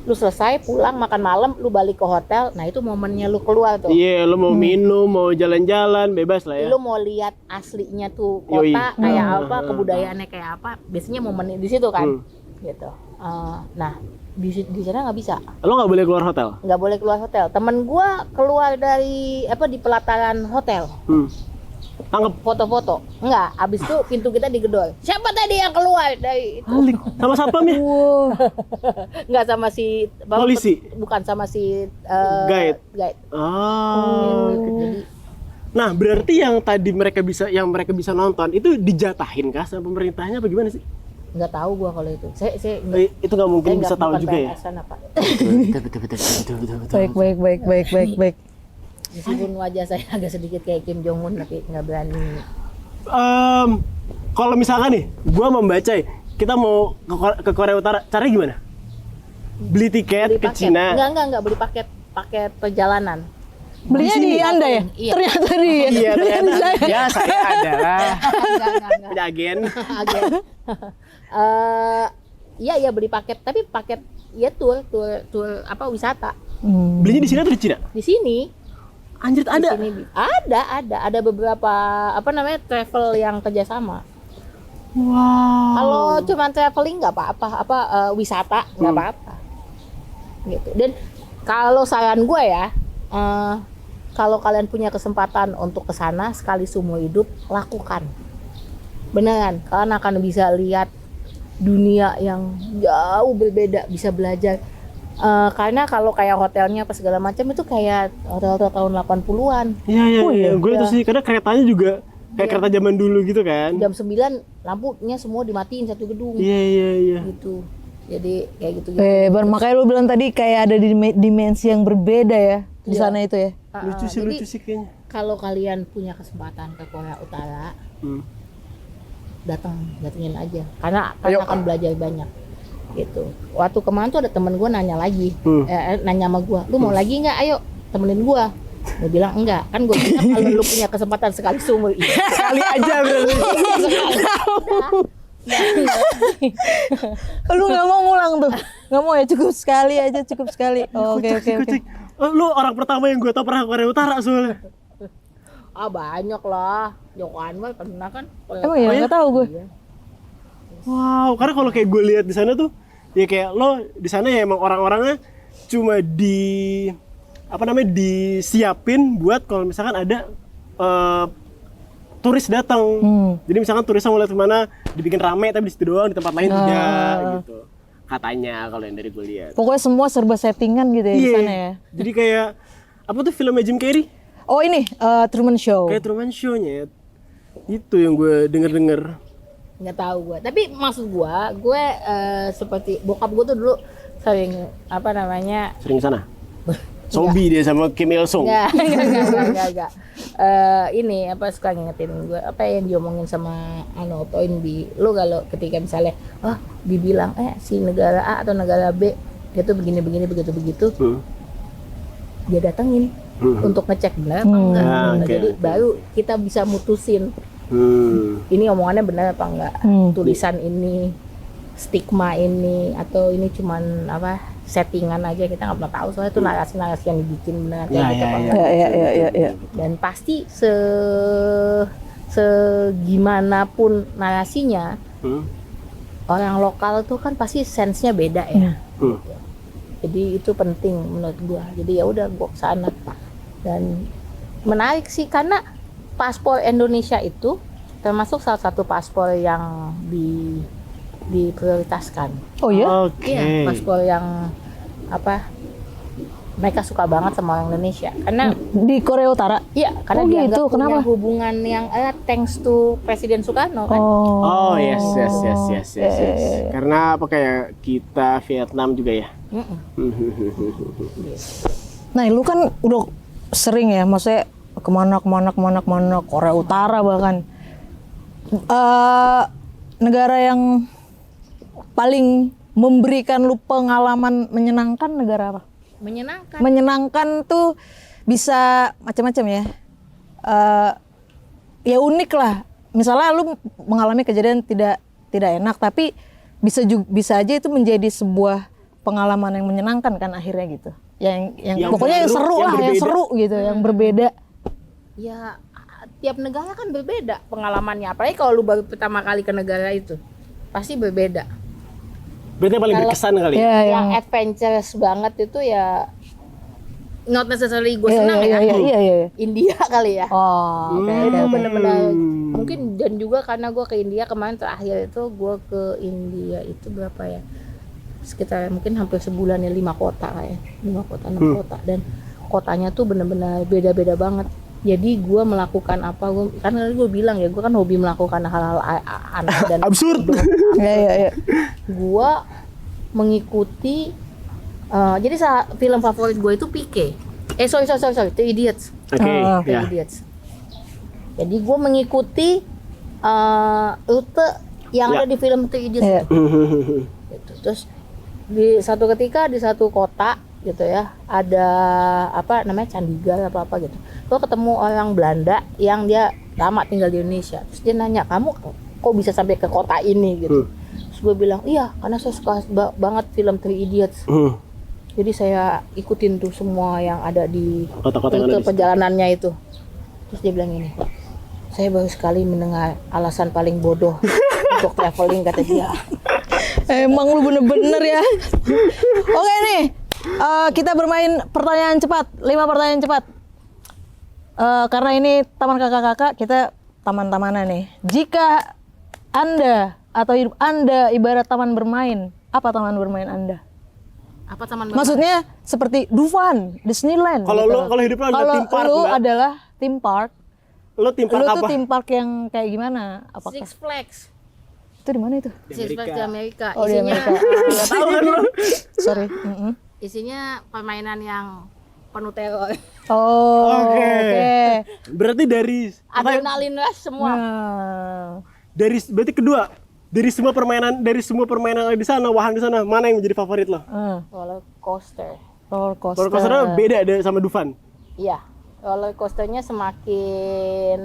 lu selesai pulang makan malam, lu balik ke hotel, nah itu momennya lu keluar tuh. Iya, lu mau minum, mau jalan-jalan, bebas lah ya. Lu mau lihat aslinya tuh Yoi. kota kayak apa, kebudayaannya kayak apa, biasanya momen di situ kan, gitu. Nah di sana nggak bisa, Lo nggak boleh keluar hotel. nggak boleh keluar hotel. Temen gua keluar dari di pelataran hotel, Tangkep. foto-foto, nggak. Abis itu pintu kita digedor. Siapa tadi yang keluar dari itu? Balik sama satpam ya. Nggak sama si Polisi? bukan sama si Guide. Oh. Jadi Nah, berarti yang tadi mereka bisa nonton itu dijatahin kah sama pemerintahnya apa gimana sih? nggak tahu gua kalau itu. Saya nggak. Itu nggak mungkin Saya bisa nggak, tahu bukan juga ya. PNS-an apa. Baik. Meskipun wajah saya agak sedikit kayak Kim Jong Un, tapi nggak berani. Kalau misalkan nih, gua membaca ya, kita mau ke Korea Utara, caranya gimana? Beli tiket Beli ke paket. Cina. Enggak beli paket perjalanan. Belinya di Anda ya? Iya. Ternyata di Iya, belinya di ternyata. saya. Ya, saya adalah Enggak. punya agen. Agen. Iya beli paket, tapi paket ya tour apa wisata. Belinya di sini atau di Cina? Di sini. Anjir, Di ada. sini ada beberapa travel yang kerjasama. Wow. Kalau cuma traveling nggak apa-apa, wisata nggak apa-apa. Gitu. Dan kalau saran gue ya, kalau kalian punya kesempatan untuk ke sana sekali seumur hidup, lakukan. Beneran, kalian akan bisa lihat dunia yang jauh berbeda, bisa belajar. Karena kalau kayak hotelnya apa segala macam itu kayak hotel-hotel tahun 80-an. Iya. Gue itu sih, karena keretanya juga kayak kereta zaman dulu gitu kan. Jam 9 lampunya semua dimatiin satu gedung. Iya. Gitu. Jadi kayak gitu. Makanya lu bilang tadi kayak ada dimensi yang berbeda ya di sana itu ya. Lucu sih kayaknya. Kalau kalian punya kesempatan ke Korea Utara, datengin aja. Karena kalian akan belajar banyak. Gitu. Waktu kemarin tuh ada temen gue nanya lagi, nanya sama gue, lu mau lagi nggak? Ayo temenin gue. Gue bilang enggak, kan gue bilang kalau lu punya kesempatan sekali seumur hidup. Sekali aja berarti. Lu nggak mau ngulang tuh? Nggak mau ya, cukup sekali aja, cukup sekali. Oke. Lu orang pertama yang gue tau pernah ke Korea Utara soalnya. Banyak lah. Joko Anwar pernah kan? Emang ya, nggak tahu gue. Iya. Wow, karena kalau kayak gue lihat di sana tuh, ya kayak lo di sana ya emang orang-orangnya cuma disiapin buat kalau misalkan ada turis datang. Jadi misalkan turisnya mau lihat kemana, dibikin rame tapi di situ doang, di tempat lain tidak gitu. Katanya kalau yang dari gue lihat. Pokoknya semua serba settingan gitu ya di Iya. sana ya. Jadi kayak apa tuh filmnya Jim Carrey? Oh ini Truman Show. Kayak Truman Show-nya. Itu yang gue denger. Nggak tahu gue, tapi maksud gue seperti bokap gue tuh dulu sering Sering sana. Zombie dia sama Kim Il Sung. Enggak. Ini suka ngingetin gue apa yang diomongin sama poin B. Lo kalau ketika misalnya dibilang si negara A atau negara B itu begini begitu dia datengin. untuk ngecek benar apa enggak. Ah, Gitu. oke, Jadi oke. baru kita bisa mutusin ini omongannya benar apa enggak, tulisan ini, stigma ini, atau ini cuman apa settingan aja, kita nggak pernah tahu soalnya itu narasi-narasi yang dibikin benar kayak gitu apa enggak. Ya. Dan pasti segimana pun narasinya, orang lokal tuh kan pasti sense-nya beda ya. Jadi itu penting menurut gua. Jadi ya udah gua kesana. Dan menarik sih karena paspor Indonesia itu termasuk salah satu paspor yang diprioritaskan. Oh ya? Oke. Iya, paspor yang apa? Mereka suka banget sama orang Indonesia karena Di Korea Utara? iya, karena Oh dianggap gitu, punya kenapa? hubungan yang thanks to Presiden Soekarno kan. Oh yes. Karena apa kayak kita Vietnam juga ya. Nah, lu kan udah sering ya, maksudnya kemana Korea Utara bahkan. Negara yang paling memberikan lu pengalaman menyenangkan negara apa? Menyenangkan. Menyenangkan tuh bisa macam-macam ya. Ya unik lah. Misalnya lu mengalami kejadian tidak enak, tapi bisa aja itu menjadi sebuah pengalaman yang menyenangkan kan akhirnya gitu. Yang pokoknya yang baru, seru yang lah, yang berbeda. seru gitu, yang berbeda. Ya tiap negara kan berbeda pengalamannya. Apalagi kalau lu baru pertama kali ke negara itu, pasti berbeda. Berarti yang paling Kalau- berkesan kali. Ya, Yang adventurous banget itu ya not necessarily gue Iya, senang ya. iya. India kali ya. Oh, oke. Itu benar-benar mungkin, dan juga karena gue ke India kemarin terakhir itu gue ke India itu berapa ya, sekitar mungkin hampir sebulan ya, 5 kota lah ya, 5 kota 6 kota, dan kotanya tuh benar-benar beda-beda banget. Jadi gue melakukan apa, karena gue bilang ya gue kan hobi melakukan hal-hal aneh dan Absurd. Iya. gue mengikuti jadi film favorit gue itu PK. Sorry, Three Idiots. Oke. Ah. Ya. Idiots. Jadi gue mengikuti rute yang Ya. ada di film Three Idiots. Iya. Gitu. Terus di satu ketika di satu kota gitu ya, ada apa namanya Chandigarh apa gitu. Gue ketemu orang Belanda yang dia lama tinggal di Indonesia. Terus dia nanya, kamu kok bisa sampai ke kota ini gitu. Terus gue bilang, iya karena saya suka banget film Three Idiots. Jadi saya ikutin tuh semua yang ada di Kota-kota yang ada di situ. perjalanannya itu. Terus dia bilang ini, saya baru sekali mendengar alasan paling bodoh untuk traveling, kata dia. Emang lu bener-bener ya. Oke nih, kita bermain pertanyaan cepat, 5 pertanyaan cepat. Karena ini taman kakak-kakak, kita taman-tamanan nih. Jika Anda atau hidup Anda ibarat taman bermain, apa taman bermain Anda? Apa taman bermain? Maksudnya seperti Dufan, Disneyland. Kalau gitu. lu kalau hidup lu ada Kalau theme park lu enggak? adalah theme park, Lu theme park lu apa? tuh theme park yang kayak gimana? Apakah Six Flags. itu di mana itu? Six Flags di Amerika. Oh, di Isinya Amerika. Enggak tahu kan lu? Sorry. isinya permainan yang penuh teror. Oh, Oke. oke. Berarti dari Adrenalin rush semua. Nah, berarti kedua dari semua permainan yang ada di sana, wahana di sana, mana yang menjadi favorit lo? Roller coaster. roller coaster. Roller coaster beda dari sama Dufan. Iya. Roller coasternya semakin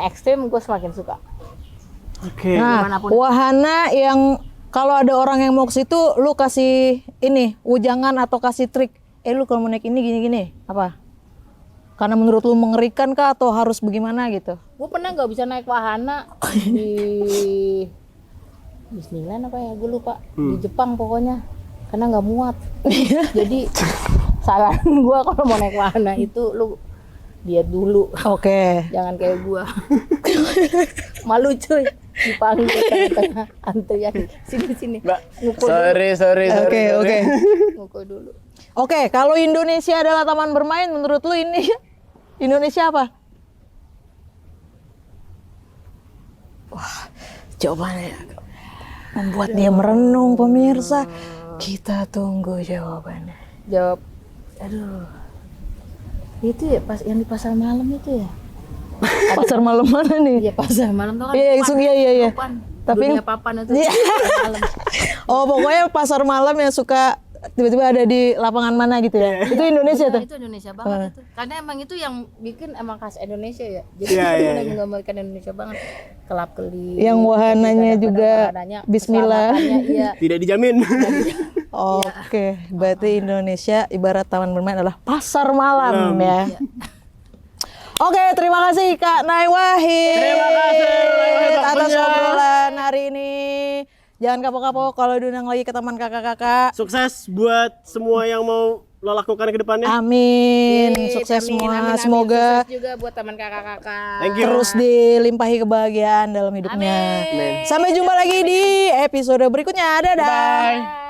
ekstrim, gue semakin suka. Oke. Nah, Dimanapun. wahana yang kalau ada orang yang mau ke situ, lu kasih ini ujangan atau kasih trik. Lu kalau mau naik ini gini-gini, apa? Karena menurut lu mengerikan kah atau harus bagaimana gitu? Gue pernah nggak bisa naik wahana di Disneyland apa ya, gue lupa. Di Jepang pokoknya, karena nggak muat. Jadi saran gue kalau mau naik wahana itu lu diet dulu, Oke. jangan kayak gue. Malu cuy, dipanggil tengah-tengah antrian. Sini ngukur Sorry. Oke. ngukur dulu. Oke, kalau Indonesia adalah taman bermain, menurut lu ini Indonesia apa? Wah, jawabannya membuat dia merenung, pemirsa. Kita tunggu jawabannya. Jawab, aduh, itu ya pas yang di pasar malam itu ya. Pasar malam mana nih? Iya pasar malam tuh kan. Iya, papan. iya. Papan. Tapi Dunia yang- papan itu. Iya. Pasar malam. Oh, pokoknya pasar malam yang suka tiba-tiba ada di lapangan mana gitu ya. Itu Indonesia tuh. Itu Indonesia banget itu. Karena emang itu yang bikin emang khas Indonesia ya. Jadi Iya, itu iya, udah iya. menggambarkan Indonesia banget. Kelap-kelip. Yang wahananya juga bismillah. Iya. Tidak dijamin. Oke, berarti Indonesia ibarat taman bermain adalah pasar malam ya. Oke, terima kasih Kak Naiwahid. Terima kasih, Naiwahid, atas waktunya. obrolan hari ini. Jangan kapok-kapok kalau diundang lagi ke teman kakak-kakak. Sukses buat semua yang mau lo lakukan ke depannya. Amin, Yeay, sukses amin, semua. amin. Semoga Sukses juga buat teman kakak-kakak. Thank you. terus dilimpahi kebahagiaan dalam hidupnya. Amin. Sampai jumpa lagi di episode berikutnya. Dadah. Bye.